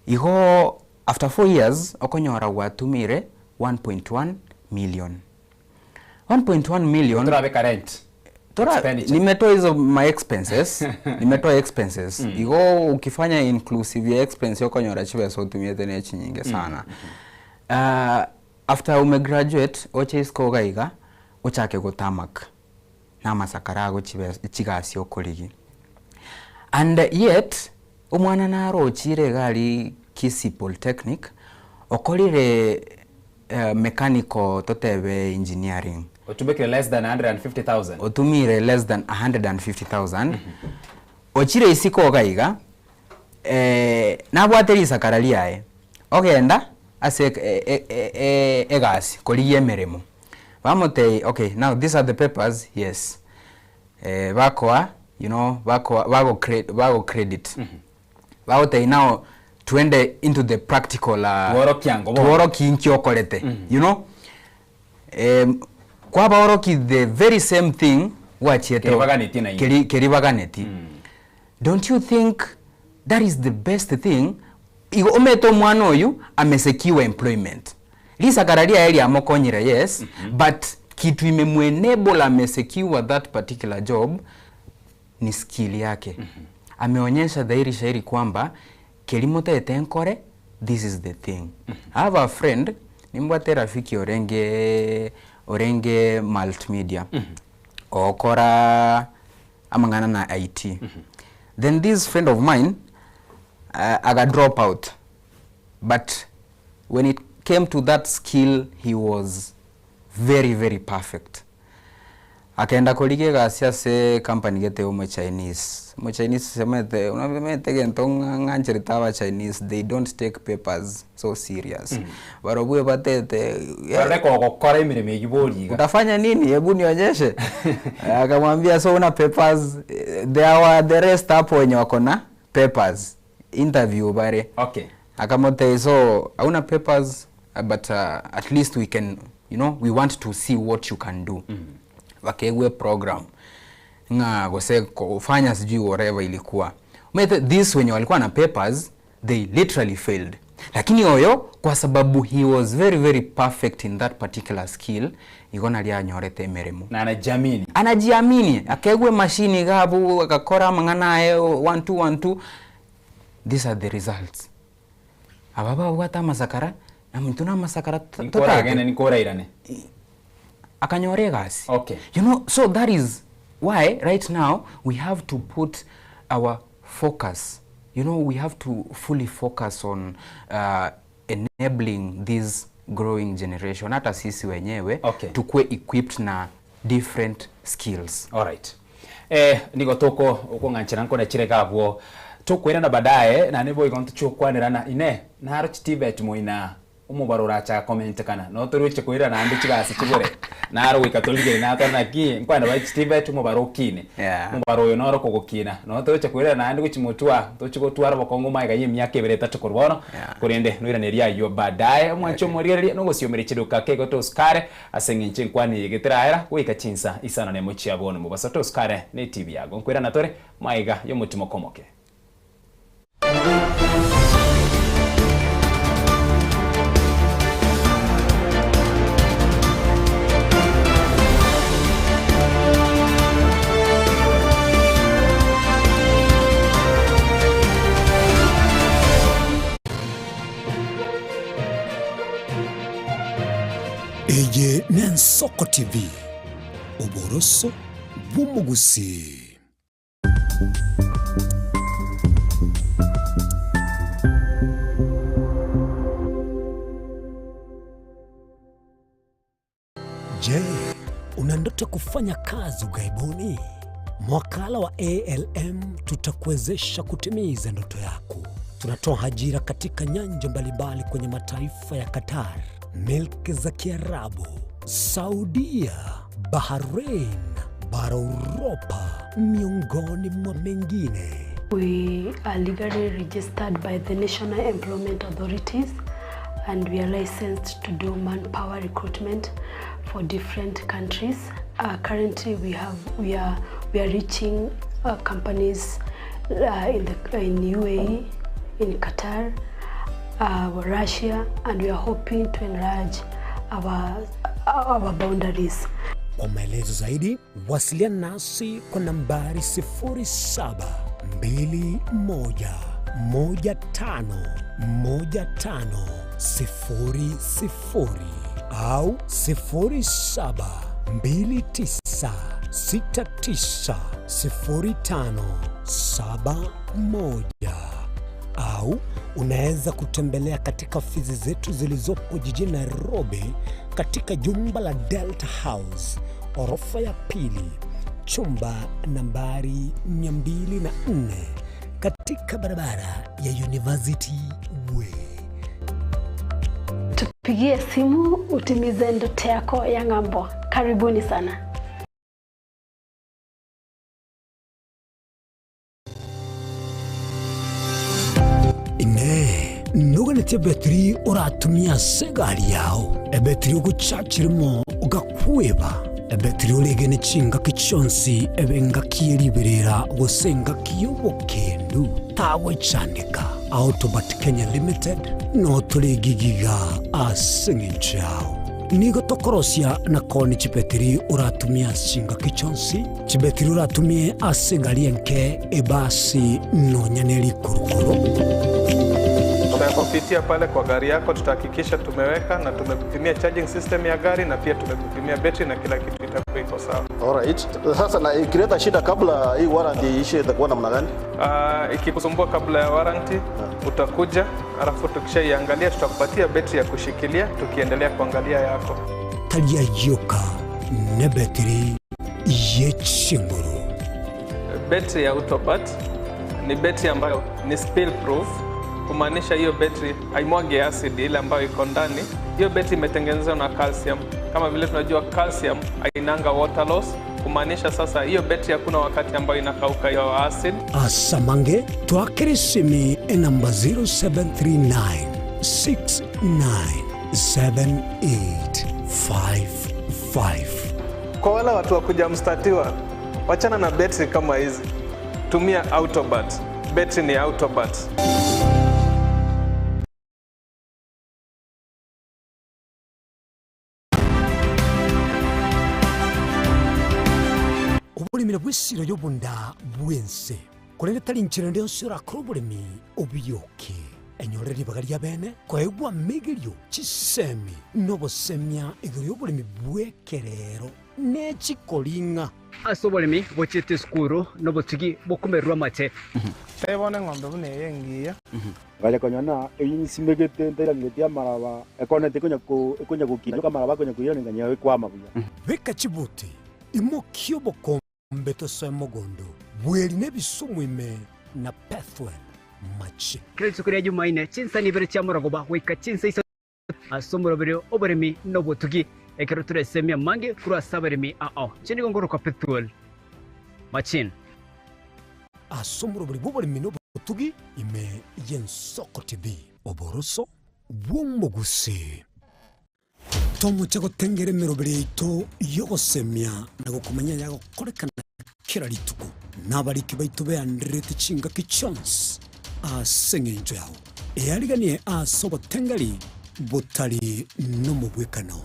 Igo after 4 years okonyora watumire 1.1 million. 1.1 million. Tora beka rent. Tora nimetoa hizo my expenses. Nimetoa expenses. Igo ukifanya inclusive ya expense okonyora chiwe so tumie tene chinyinge sana. After umegraduate oche isko gaiga ochake gotamak na masakarago chigasi okoligi. And yet umwana naro chire gali Kisii Polytechnic okolire mechanical totebe engineering. Otumike less than 150,000. Otumire less than 150,000. Ochire isiko gaiga nabwateri sakarali yae. Ogenda ase egasi koliye meremo. Vamote, okay, now these are the papers, yes. Vakoa, you know, vago credit. Vaote now tuende into the practical tuoroki inkyo kolete, you know. Kwa baoroki the very same thing wachiete keribaganeti. Don't you think that is the best thing? Igo ometo mwana oyu amesecure employment. Lisa kararia area amokonyire, yes, but kitu imemwenable amesecure that particular job ni skill yake. Ameonyesha dhahiri shairi kwamba kelimote etenkore, this is the thing. I have a friend, nimbwate rafiki orenge multimedia. Okora amangana na IT. Then this friend of mine, aga drop out. But when it came to that skill, he was very, very perfect. Akaenda kolike gasia se company gete umo Chinese. Mo Chinese semete unamete gentonga ngancheritawa Chinese, they don't take papers so serious. Barobuye batete bareko kokora imirimo y'ibori. Utafanya nini? Hebu nionyeshe. Akamwambia so una papers, there were the rest hapo wenye wako na papers. Interview bare. Okay. Akamote so hauna papers, but at least we can, you know, we want to see what you can do. Wakewe program nga gose kufanya sijui whatever ilikuwa. This when walikuwa na papers, they literally failed. Lakini oyo kwa sababu he was very very perfect in that particular skill, igona lia nyorete meremo. Na anajiamini. Anajiamini. Akegwe machine gabu akakora mangana 1212. These are the results. Ababa wata masakara na mtuna masakara nikora agene nikora irane. Akanyore gasi. Okay. You know, so that is why right now we have to put our focus. You know, we have to fully focus on enabling this growing generation. Hata sisi wenyewe tukue equipped na different skills. All right. Niko toko uko nganchira nko na chireka abo tukwera na baadaye na nebo igonto chukwanirana ine na haro chitibet moina umubarura cha comment kana no turuche kwira na ambichi gasi kigore na haro wikatolike na atana ki nkwana ba chitibet umubarokine umubaro yo noro kugukina no turuche kwira na andi kuchimutwa tuchigotwara bokongo mai gaye myaka ibere tatu kurbono kurende noira neria yo baadaye mwancho moriere no gosiomere chiduka kego to skare asenginche nkwani yigitiraira wika chinsa isana ne muchi abono mubasa to skare ne TV yago kwira na tore maiga yo mutimo komoke. Eye Nensoko TV Oboroso Bumugusi. Je, una ndoto kufanya kazi ughaibuni? Mwakala wa ALM tutakuwezesha kutimiza ndoto yako. Tunatoa ajira katika nyanja mbalimbali kwenye mataifa ya Qatar, Milki za Kiarabu, Saudia, Bahrain, bara Europa, miongoni mwa mengine. We are legally registered by the National Employment Authorities and we are licensed to do manpower recruitment for different countries. Currently we are reaching companies in UAE, in Qatar, Russia, and we are hoping to enlarge our boundaries. Kwa maelezo zaidi, wasiliana nasi kwa nambari 0721151500 au 0729690571 au unaweza kutembelea katika ofisi zetu zilizopo jijini Nairobi katika jumba la Delta House, orofa ya pili, chumba nambari 204 katika barabara ya University Way. Tupigie simu utimize ndoto yako ya ng'ambo. Karibuni sana. Nuganete betri uratumia segali yao. Ebetri uguchachirimo ugakweba. Ebetri ulegene chinga kichonsi ebenga kieliberera gusenga kiyobokendu. Tawe chanika. Autobat Kenya Limited no tulegigiga asengenchao. Nigo tokorosia na koni chibetri uratumia chinga kichonsi. Chibetri uratumia asengali enke ebasi no nyaneli kurukuru. Kupitia pale kwa gari yako tutahakikisha tumeweka na tumekupimia charging system ya gari na pia tumekupimia battery na kila kitu itakuwa iko sawa. Alright. Sasa na ikileta shida kabla hii warranty ishe itakuwa namna gani? Ikikusumbua kabla ya warranty utakuja, alafu tukishaiangalia tutakupatia battery ya kushikilia tukiendelea kuangalia yako. Talia yoka ne battery yechinguru. Battery ya Autobat ni battery ambayo ni spill proof. Kumaanisha hiyo betri haimwagi acid ile ambayo iko ndani. Hiyo betri imetengenezwa na calcium. Kama vile tunajua calcium hainanga water loss. Kumaanisha sasa hiyo betri hakuna wakati ambayo inakauka hiyo acid. Asamange twakirisimi namba 0739697855. Kwa wale watu wa kujamstatiwa, wachana na betri kama hizi. Tumia Autobat. Betri ni Autobat. Obulimira bw'essiro y'obunda bwense kulende tali nchira ndio sura krobulimi obiyoke enyore libaga lya bene kwegwa migirio chisemi nobosemya igrio bulimi bwekerero nechikolinga asobolimi bochete skuru nobotigi bokumerwa mate tebone ng'ombe bune yengiya Gale konyana eyinsimegete ndira ngetia maraba ekonete konya kukina kama maraba konya kuyana nganya kwama buya beka chibuti imokio bokombe mogondo bweli nebisumu ime na pathway machi kile siku ya Jumanne chinsa ni bere chamurago ba wika chinsa isa asomoro bere oberemi nobotugi ekero turesemia mange kura saberemi chini gongoro kwa pathway machin asomoro bere oberemi nobotugi ime yensoko TV oboroso bwomoguse Tomo chako tengere merobere ito yogosemia na gukumanya yago korekana kira rituko nabariki baitu be andrete chinga kichons asengenjo yao eyariganie asobo tengari botari no mubwekano.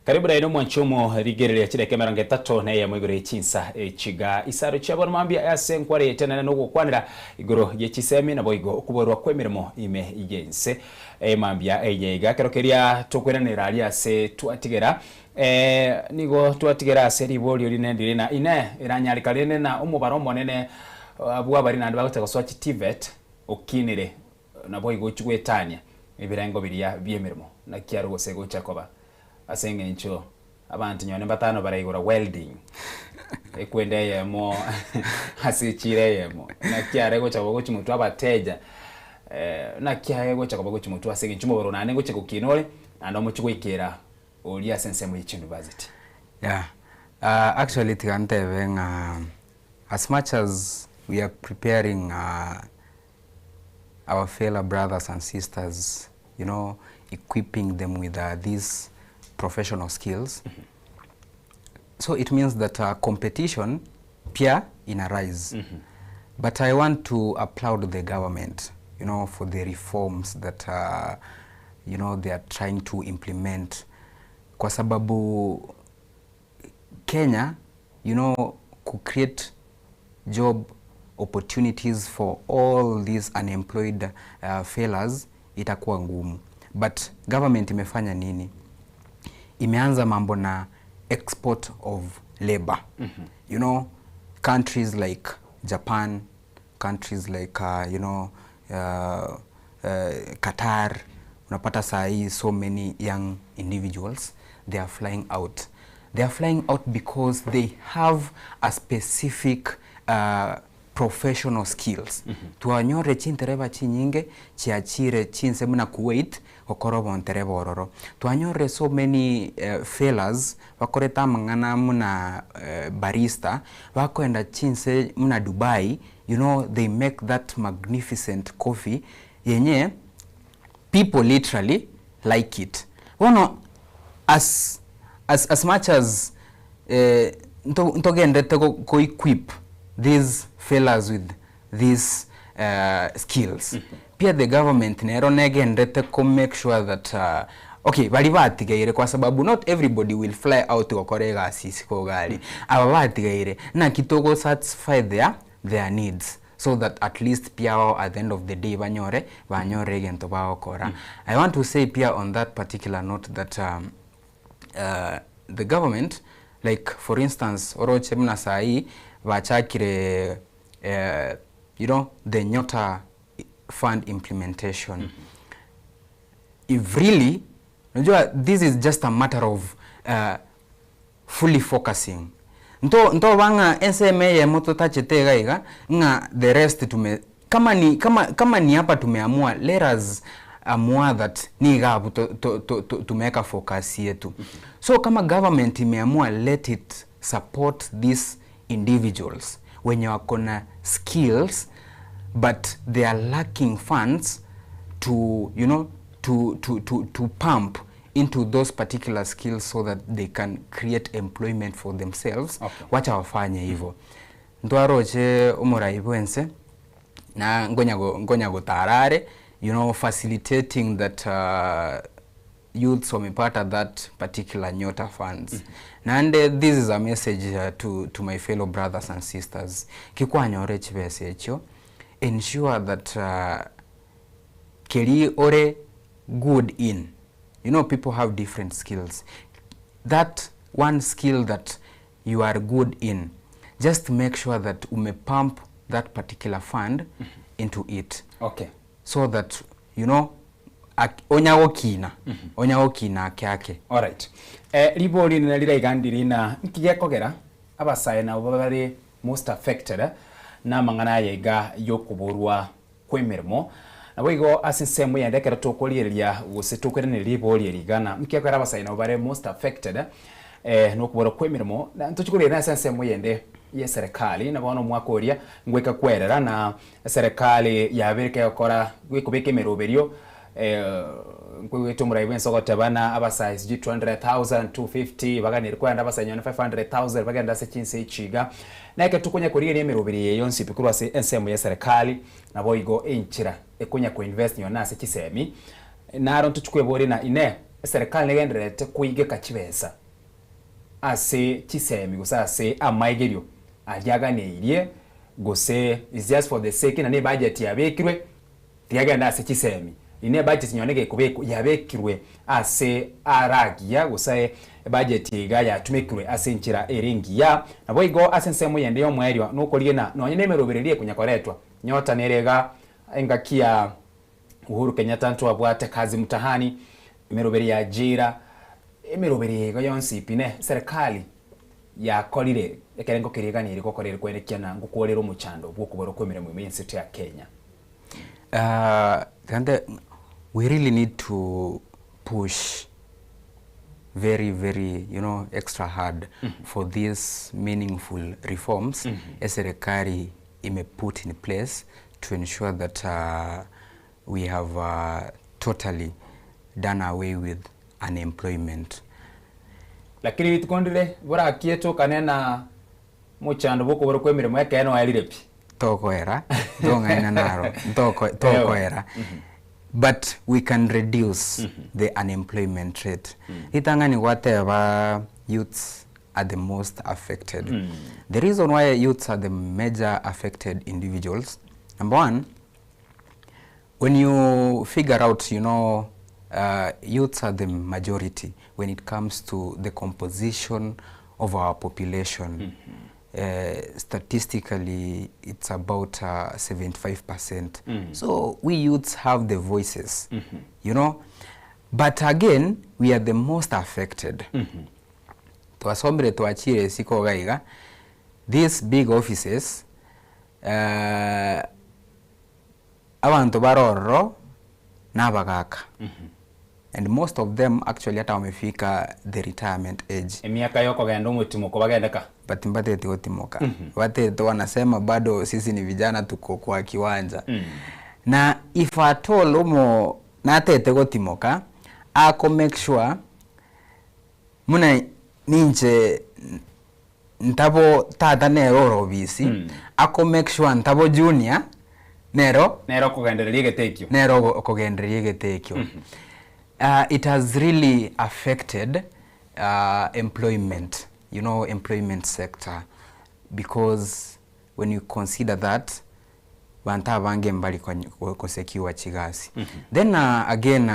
Karibu na ino mwanchomo rigerere chire kamera ngetato na ya mwigore chinsa chiga isaro chabona mambia yase nkware tena no gukwanira igoro yechisemi na boigo okuborwa kwemirimo ime igense mambia yega kerokeria tokweranira ali ase twatigera nigo twatigera ase ribolio linendire na ine iranyalika rene na umubaro monene bwa bari nandi bagoteka swachi TVET okinire na boigo chugwetania ibirengo biria byemirimo na kiaro gosego chakoba asenge ncho abantu nyone batano barayigura welding ekwende yemo asichire yemo na kiare go chabo go chimutu abateja na kiare go chabo go chimutu asenge nchumo boro nane go chego kinole ando muchiko ikera olia sense mu university. Yeah. Actually tigantebe as much as we are preparing our fellow brothers and sisters, you know, equipping them with these professional skills. So it means that competition pia in a rise. But I want to applaud the government, you know, for the reforms that you know, they are trying to implement. Kwa sababu Kenya, you know, could create job opportunities for all these unemployed fellas itakuwa ngumu. But government imefanya nini? Imeanza mambo na export of labor. You know, countries like Japan, countries like you know, Qatar, unapata saa hii so many young individuals, they are flying out. They are flying out because they have a specific professional skills. Tuanyore chintereba chinyinge chiachire chinse muna Kuwait okorobo ontereba ororo. Tuanyore so many fellas wakoreta mangana muna barista wakoenda chinse muna Dubai. You know, they make that magnificent coffee yenye people literally like it. Wono as much as ntogende ko equip these fellas with these skills. Pia the government nero negendete ko make sure that okay, bali batigaire kwa sababu not everybody will fly out to okorega asisi ko gali. Aba batigaire na kitoko satisfy their needs, so that at least pia at the end of the day banyore gento ba okora. I want to say pia on that particular note that the government, like for instance oroche mna sai bachakire you know, the Nyota fund implementation. If really, this is just a matter of fully focusing. Nto banga SMA ya moto tachetega iga nga the rest tume kama ni hapa tumeamua, let us amua that ni gabu tumeka focus yetu. So kama government imeamua, let it support these individuals wenye wakona skills but they are lacking funds to, you know, to pump into those particular skills so that they can create employment for themselves. Okay. Wacha wafanye hivyo. Ntwaroche umuraibense na ngonya gotarare, you know, facilitating that youths wamepata that particular Nyota funds. And this is a message to my fellow brothers and sisters. Kikwanyore chibesecho, ensure that keri ore good in. You know, people have different skills. That one skill that you are good in, just make sure that umepump that particular fund into it. Okay. So that, you know, onyago kina kyake. Alright. Ribori na lira igandiri na nkigekogera abasaye na babari most affected na mangana yega yokuburwa kwemirimo na wigo asinsemo yandekera tokoliria gusitukwerene ribori rigana nkigekora abasaye na babari most affected no kubura kwemirimo na ntuchukuri na asinsemo yende ye serikali na bono mwakoria ngweka kwerera na serikali yabirike yakora gwikubike meroberio ngwetu muraiben sokota bana abasize 200,000 250 baganira kwanda abasanya 500,000 bagenda se chinse ichiga nake tukunya kuriye ne merobiri yonsi pikuru se ensemo ya serikali na boigo enchira ekunya ko invest yona se kisemi naro tuchukwe bori na ine serikali negenderete kuige kachibesa ase kisemi gusa se amaigerio ajyaganeirie gose is just for the sake na ne budget yabekirwe tiagenda se kisemi ine budget nyonege kubeko yabekirwe ase aragia gusaye budget iga yatumekirwe ase nchira eringia na boigo asensemo yende yo mwerio no koliye na no nyene merobererie kunyakoretwa Nyota nerega engakia Uhuru Kenyatta ntwabwate kazi mtahani imeroberi ya ajira imeroberi yonsi pine serikali ya kolire ekerengo kirigani iriko korere kwerekiana ngukorera umuchando bwo kuboro kwemere mu imensi ya Kenya. We really need to push very extra hard for these meaningful reforms as serikali ime put in place to ensure that we have totally done away with unemployment. Lakini bitukondire bora kieto kanena muchando bwo kuboro kwemere mu yakeno yalirepi tokoera donga naro tokoera. But we can reduce the unemployment rate. Itangani whatever youths are the most affected. The reason why youths are the major affected individuals, number one, when you figure out, youths are the majority when it comes to the composition of our population. Statistically, it's about 75%. So we youths have the voices, But again, we are the most affected. Twasombre twachire siko gaiga. These big offices, abantu baroro nabagaka. And most of them actually hata wamefika the retirement age. Miaka yoko genda umutimoka bagendeka. But mbate timoka. Wate to wanasema bado sisi ni vijana tuko kwa kiwanja. Na if at all umo na tete timoka, ako make sure muna ninje ntabo tata nero robisi, ako make sure ntabo junior nero kogendererie getekyo. Nero kogendererie getekyo. It has really affected employment, employment sector, because when you consider that, banta bange mbali kosekiwa chigasi. Then again,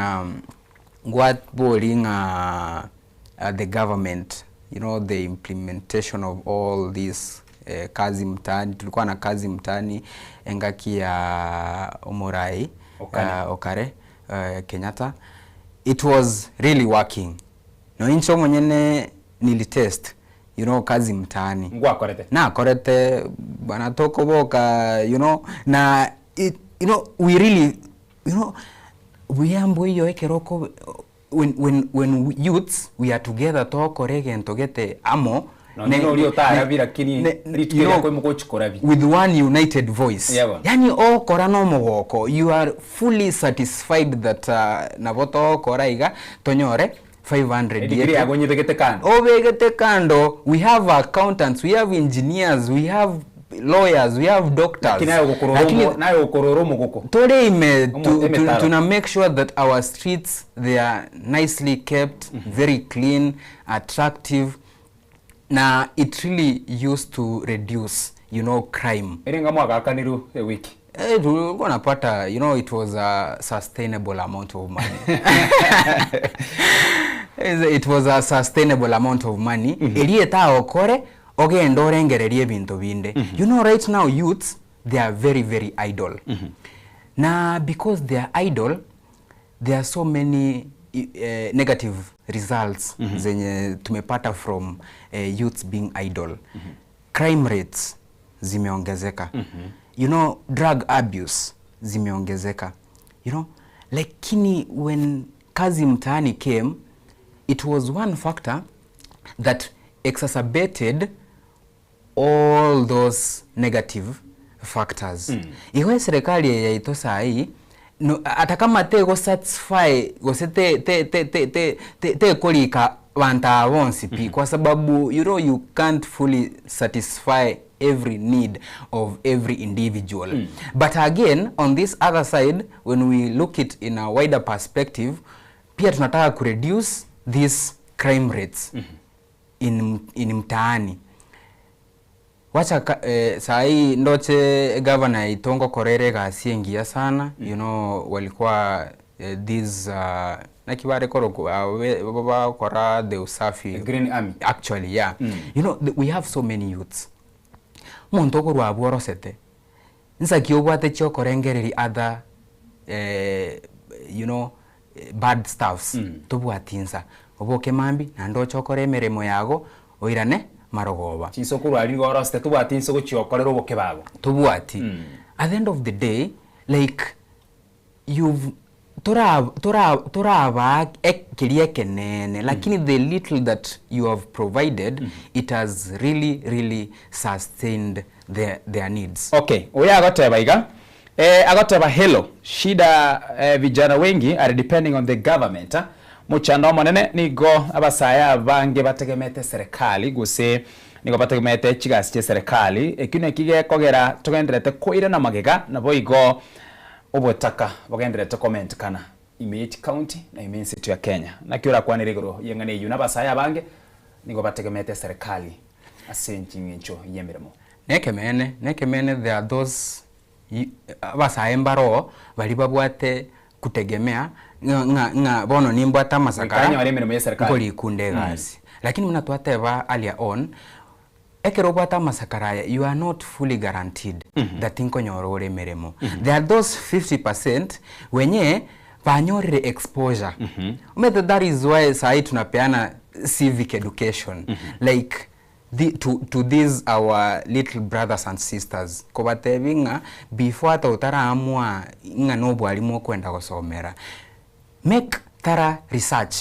what boring the government, the implementation of all these kazi mtani, tulikuwa na kazi mtani engaki ya Omorai, Okare, Kenyatta. It was really working. No incho mwenyene nilitest, kazi mtani. Ngwa korete. Na korete, bana toko boka, na we really, we ambo iyo ekeroko, when youths, we are together toko rege and togete amo, with one united voice. Yani okora no mogoko, you are fully satisfied that navoto okora iga tonyore 500 begete kando. We have accountants, we have engineers, we have lawyers, we have doctors. To make sure that our streets, they are nicely kept, very clean, attractive. Na it really used to reduce, crime. Eringa mwaka kaniru a week. Pata, it was a sustainable amount of money. It was a sustainable amount of money. Elieta okore, oge endore ngererie binto binde. Right now youths, they are very, very idle. Na because they are idle, there are so many negative results zenye tumepata from youths being idle. Crime rates zimeongezeka. Drug abuse zimeongezeka. Lakini when kazi mtaani came, it was one factor that exacerbated all those negative factors. Iwe serikali ya ito sahi, no, atakama te go satisfy go se te kolika wanta wonsi pi kwa sababu you can't fully satisfy every need of every individual. But again, on this other side, when we look it in a wider perspective, pia tunataka ku reduce these crime rates in mtaani. Wacha sahi ndoche governor Itongo Korere gasiengia sana, walikuwa these nakiware koro kora the usafi Green Army actually, yeah. We have so many youths. Montoko rwa borosete. Nsa kiobwate chio korengereri other you know, bad stuffs tubwatinsa oboke mambi nando chokore emeremo yago oirane marogoba chinsokuru ali ngoroste tubwatinsa gochiokorera oboke bago tubwati. At the end of the day, like you've Toraba kirie kenene, lakini the little that you have provided, it has really sustained their needs. Okay, oya agoteba iga. Agoteba hello. Shida vijana wengi are depending on the government. Muchando monene nigo abasaya bange bategemete serikali guse nigo bategemete chigasi che serikali ekine kige kogera tugenderete koira na magega nabo igo obotaka bagenderete comment kana Image County na Image City ya Kenya nakiora kwa nirigoro yengane yuna basaya bange nigo bategemete serikali asenti ngincho yemiremo nekemene there are those basaya mbaro bali babwate kutegemea nga bono nimbwata masakara ngoli kunde gazi lakini mnatwateba earlier on ekero bwata masakara you are not fully guaranteed that inkonyorore meremo. There are those 50% wenye banyorire exposure. That is why sai tunapeana civic education like to these our little brothers and sisters kobatevinga before atautara amwa inga nobo alimo kwenda gusomera. Make thorough research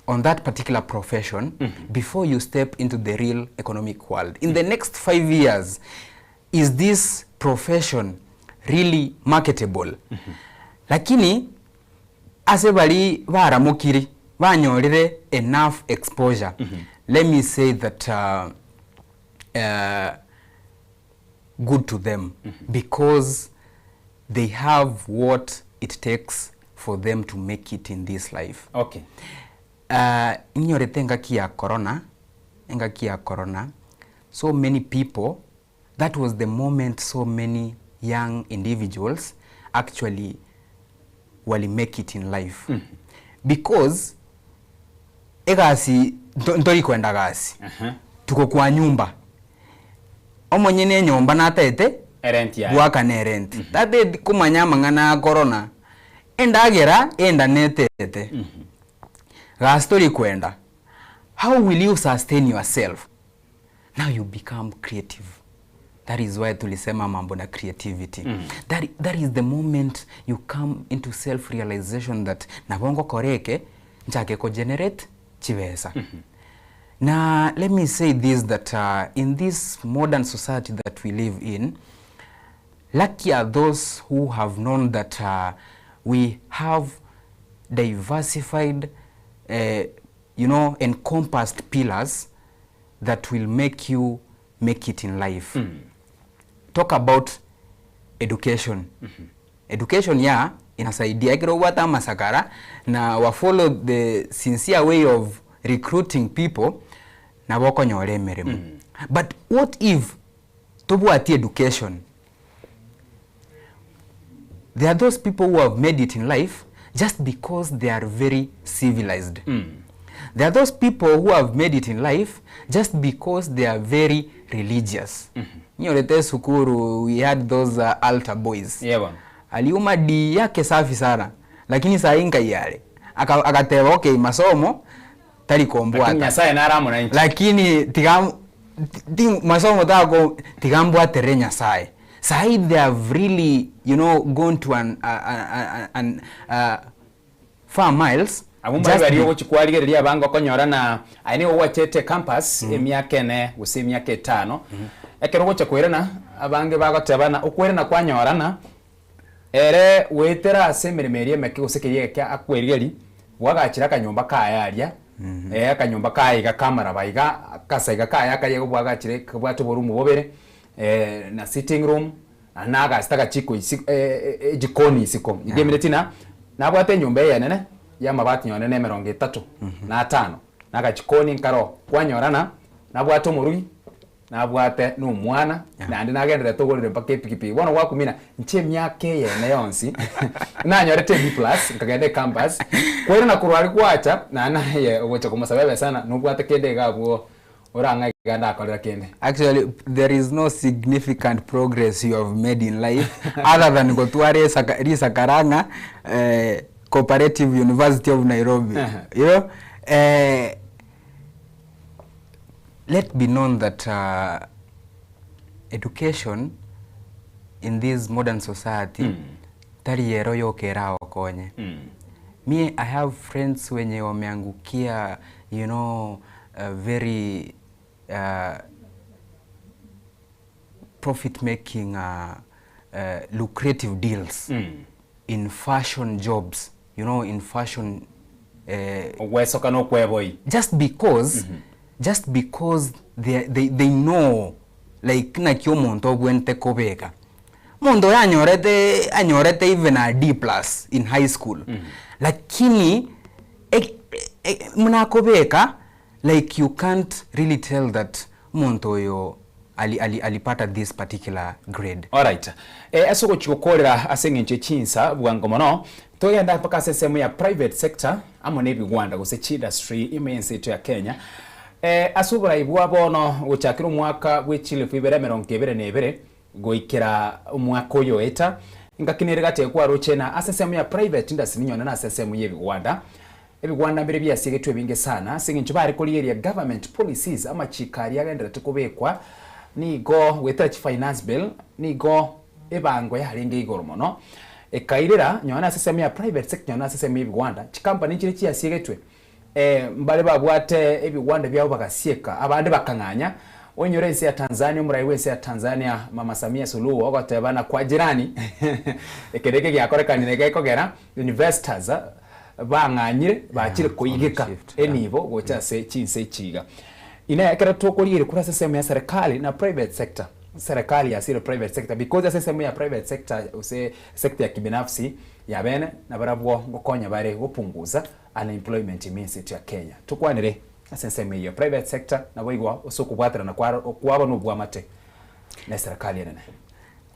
on that particular profession before you step into the real economic world. In the next 5 years, is this profession really marketable? Lakini asebali baramukiri banyorire enough exposure. Let me say that good to them because they have what it takes for them to make it in this life. Okay. Inyorete engaki ya corona, so many people, that was the moment so many young individuals actually wali make it in life. Because egasi ntori kwenda gasi tuko kwa nyumba omonyene nyumba natete rent ya bwaka ne rent tate kumanya mangana corona endagera enda netete gastori kwenda. How will you sustain yourself? Now you become creative. That is why tulisema mambo na creativity. That is the moment you come into self-realization that nabongo koreke nchake ko generate chivesa. Now let me say this, that in this modern society that we live in, lucky are those who have known that we have diversified you know, encompassed pillars that will make you make it in life. Talk about education. Education ya inasaidia kiro wata masakara na wa follow the sincere way of recruiting people na wako nyore meremu. But what if tobuati education? There are those people who have made it in life just because they are very civilized. There are those people who have made it in life just because they are very religious. Nyorete sukuru, we had those altar boys. Aliuma di yake safi sana, lakini saa inka yale. Akateba okay masomo tari kombwata. Lakini masomo tako tigambwate re Nyasaye. Sahi they have really, you know, gone to an far miles. Abumba bari yo chikwaligereria bango konyora na aini wachete campus emyaka ne guse emyaka 5 ekero gocha kwirana abange bagotebana okwirana kwanyorana ere wetera asemeremerie meke gusekerie kya akwirigeri wagachira kanyumba kayaria akanyumba kaiga kamera baiga kasaiga kaya kaye bwagachire kubwatu borumu bobere na sitting room anaga staka chiko jikoni isiko igemeretina nabwate nyumba yanene ya mabati nyone ne 30 na 5 naga chikoni nkaro kwanyorana nabwate murugi nabwate no mwana na ndi nagendere togorere mpaka pikipi bona wakumina nche myake yene yonsi na nyorete B+ nkagende campus kwera na kurwari kwacha na naye obocha kumusabebe sana nubwate kende gabo Uranga iganda akorera kende. Actually, there is no significant progress you have made in life other than gotware Risa Karanga Cooperative University of Nairobi. You know, let be known that education in this modern society tariero yokera okonye. Me, I have friends wenye wameangukia, you know, very profit-making, lucrative deals in fashion jobs, you know, in fashion. Just because they know, like na kyo monto gwente kobeka. Mondo ya anyorete even a D+ in high school. Lakini mnakobeka, like you can't really tell that Montoyo alipata this particular grade. Alright. Asoko chikokorera asengenche chinsa bwango mono. Toyenda paka sesemu ya private sector amone bigwanda gose industry imense to ya Kenya. Asubura ibwa bono guchakira mwaka w'echile fibere 2022 goikira mwaka oyo eta ngakinere gate kwa rochena asesemu ya private industry nyona na asesemu ye bigwanda. Ebigwanda mbere byasegetwe binge sana singincho bari kuri area government policies ama chikari yagendera tukubekwa nigo weta finance bill nigo ebango yaringe igoro mono ekairira nyona sesemi ya private sector nyona sesemi ebigwanda chikampani chiri chiyasegetwe mbale babwate ebigwanda byabo bakasieka abandi bakanganya onyore ese ya Tanzania umurai wese ya Tanzania Mama Samia Suluhu ogotabana kwa jirani ekedeke gyakorekanire gekogera investors banganyire bakire kuyigika enibo gochase chinse chiga ina yakera tokolire kura sesemu ya serikali na private sector serikali ya sire private sector because sesemu ya private sector use sector ya kibinafsi ya bene na barabwo gokonya bare gupunguza unemployment imense ya Kenya tukwanire sesemu ya private sector na boigwa usukubwatira na kwabo nubwa mate na serikali yana.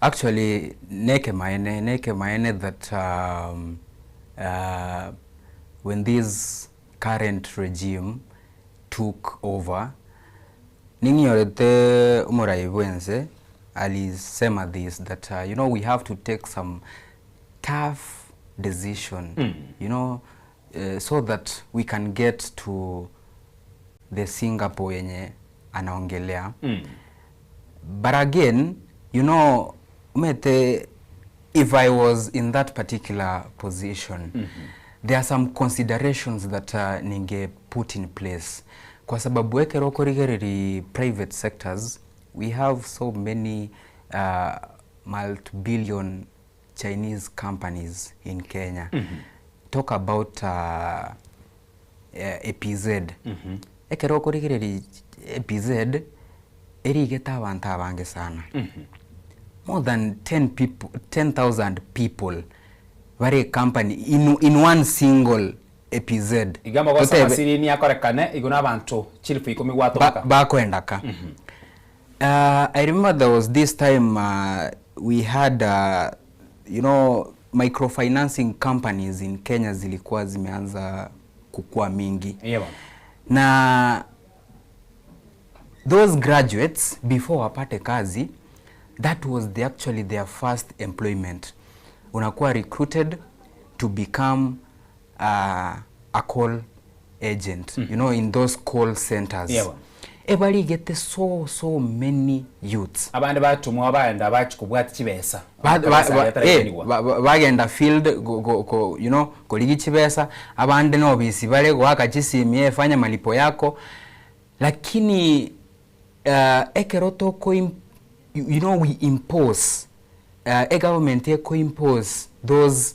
Actually neke maene that when this current regime took over, Ninyorete Umuraiwense alisema this, that you know, we have to take some tough decision, you know, so that we can get to the Singapore yenye anaongelea. But again, you know, if I was in that particular position, there are some considerations that ninge put in place. Kwa sababu weke rokorigeri private sectors, we have so many multi-billion Chinese companies in Kenya. Talk about EPZ. Eke rokorigeri EPZ, erigeta abantu abange sana. More than 10,000 people. Very company in one single EPZ. Igamba kwa sabasiri ni akorekane iguna abantu chilifu ikomi watoka. Bakwendaka. I remember there was this time we had you know, microfinancing companies in Kenya zilikuwa zimeanza kukua mingi. Yeah. Na those graduates before wapate kazi, that was actually their first employment. Unakuwa recruited to become a call agent, you know, in those call centers. Yeah. Everybody get so many youths. Abandi batumwa baenda bachikubwata kibesa. Bagenda field you know, koligi kibesa, abandi no bisi bale gwaka chisimie fanya malipo yako. Lakini ekeroto ko you know, we impose a government impose those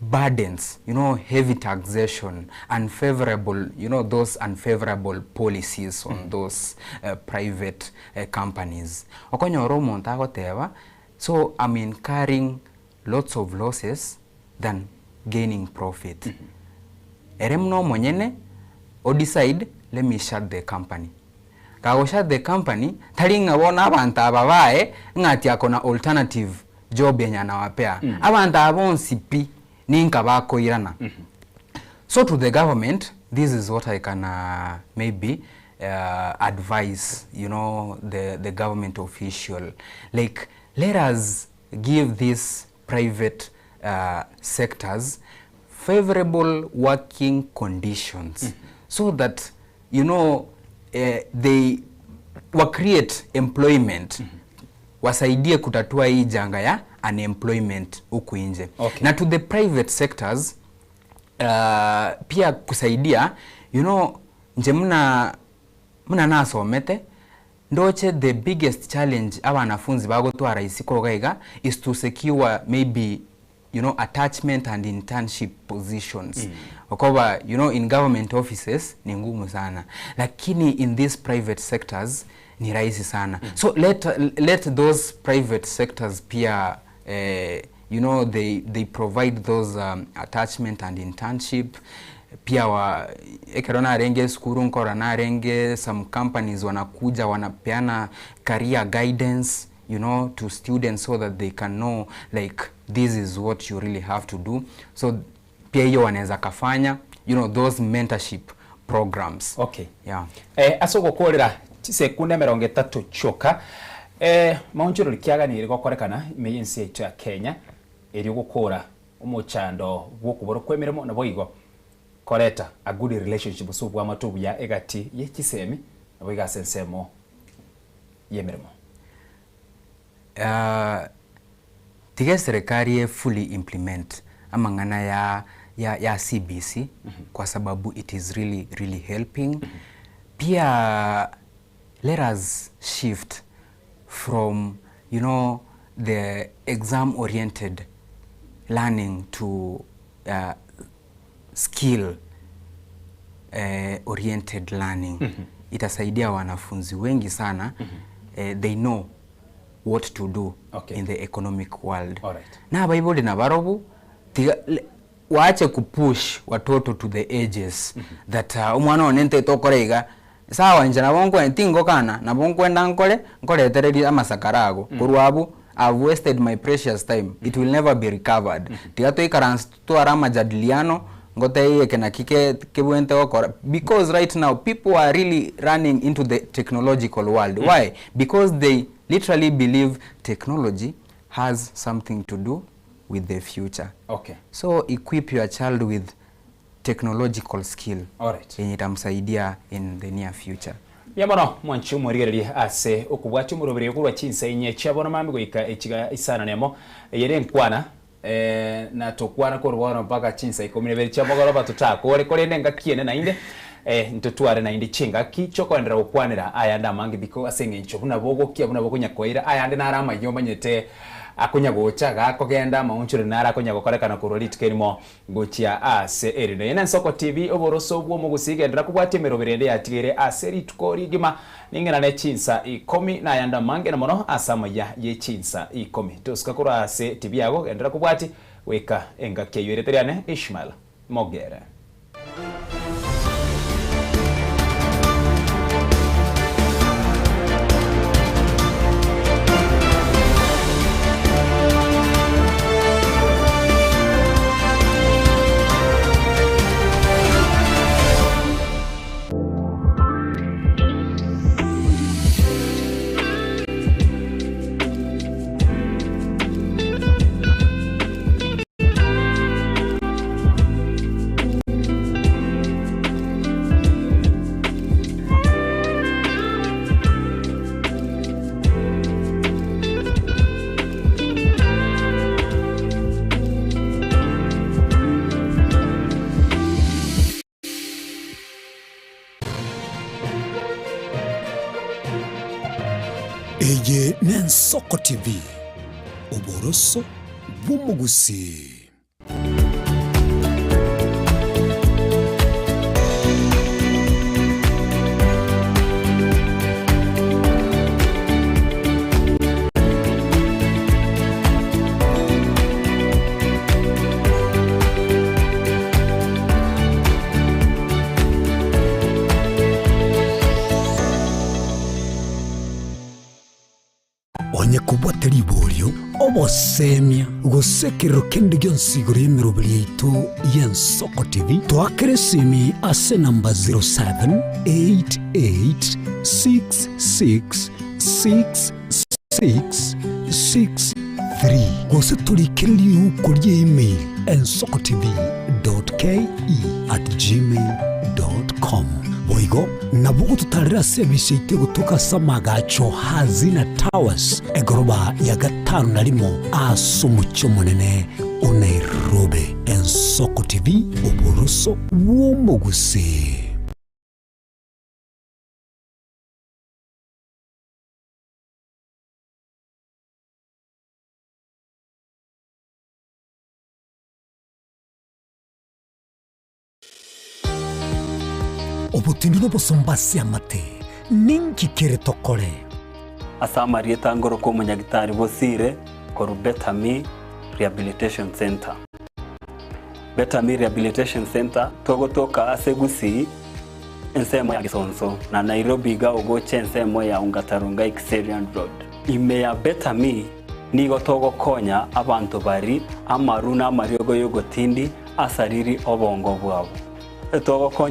burdens, you know, heavy taxation, unfavorable, you know, those unfavorable policies on those private companies. Okonyoro montago teva, so I'm incurring lots of losses than gaining profit. Eremno monyene, or decide, let me shut the company. Kago shut the company, talinga wona abanta ababae, ngati akona alternative job yenye anawapea. Abanta abonsipi ninka bako irana. So to the government, this is what I can maybe advise, you know, the government official, like, let us give these private sectors favorable working conditions so that, you know, they create employment, wasaidie kutatua hii janga ya unemployment huku nje. Na to the private sectors, pia kusaidia, you know, nje muna nasomete, ndoche the biggest challenge aba wanafunzi bagotwara isiko gaiga is to secure maybe, you know, attachment and internship positions. Okoba, you know, in government offices ni ngumu sana, lakini in these private sectors ni rahisi sana. So let those private sectors pia you know, they provide those attachment and internship. Pia ekerona renge skuru nkora na renge, some companies wanakuja wanapeana career guidance, you know, to students so that they can know, like, this is what you really have to do. So pia hiyo wanaweza kafanya, you know, those mentorship programs. Yeah. Asogo kolera sekunde 30 choka. Maunjuro likiaga ni rikokorekana emergency yetu ya Kenya eri gukora umuchando gwokuboro kwemeremo na boigo koreta a good relationship so bwa matubu ya egati yekisemi na boiga sensemo yemeremo. Tiga serikali fully implement amangana ya CBC kwa sababu it is really helping. Pia let us shift from, you know, the exam oriented learning to skill oriented learning. Itasaidia wanafunzi wengi sana. They know what to do in the economic world. Na Bible na barobu waache kupush watoto to the ages that umwana onente tokorega sawa njana bongo entingo kana na bongo enda nkole tereri amasakarago kurwabu I've wasted my precious time. It will never be recovered. Tiato ikarans to arama jadiliano ngote yeke na kike kebuente okora, because right now people are really running into the technological world. Why? Because they literally believe technology has something to do with the future. So equip your child with technological skill. Yenye itamsaidia in the near future. Yamono mwanchu murigereri ase okubwati murobere kurwa chinsa inye chabona mami goika echiga isana nemo yere nkwana na tokwana ko rwano mpaka chinsa ikomire chabogoro batutako kore nenga kiene na inde ntotware na inde chinga kichoko ndra okwanira ayanda mangi biko asenge ncho buna bogo kia buna bogo nyakoira ayande narama yomba nyete akunya gocha gako genda maunchuri nara akunya gokorekana kuroliti kerimo gochia ase erino yena Nsoko TV oboroso bwo mugusige ndra kubwati meroberende yatigere aseri tukori gima ningena ne chinsa 10 na yanda mange na mono asama ye chinsa 10 toskakura ase TV yago ndra kubwati weka enga keyoreteriane Ishmael Mogere. Eye ne Nsoko TV oboroso bw'umugusi. onye kubwatira iborio obosemia gusekero kende gyonsigoro y'emirobiri yaitu y'Ensoko TV twakere simi ase namba 0788666663 gose turikiriri ukurya email ensokotv.ke@gmail.com boigo nabugo tutarira service ite gutuka samagacho hazina towers egoroba ya gatanu narimo asumucyo munene Nairobi. Ensoko TV uburuso w'umuguse. Obutindi n'obusumbasi amate ninki kere tokore asamari etangoro ko munyagitari bosire koru Betami Rehabilitation Center. Betami Rehabilitation Center togotoka asegusi ensemo ya Gisonso na Nairobi ga ogoche ensemo ya Ungatarunga Xerian Road. Ime ya Betami nigo togokonya abantu bari amaruna amariogo yogotindi asariri obongo bwabo. Togokonya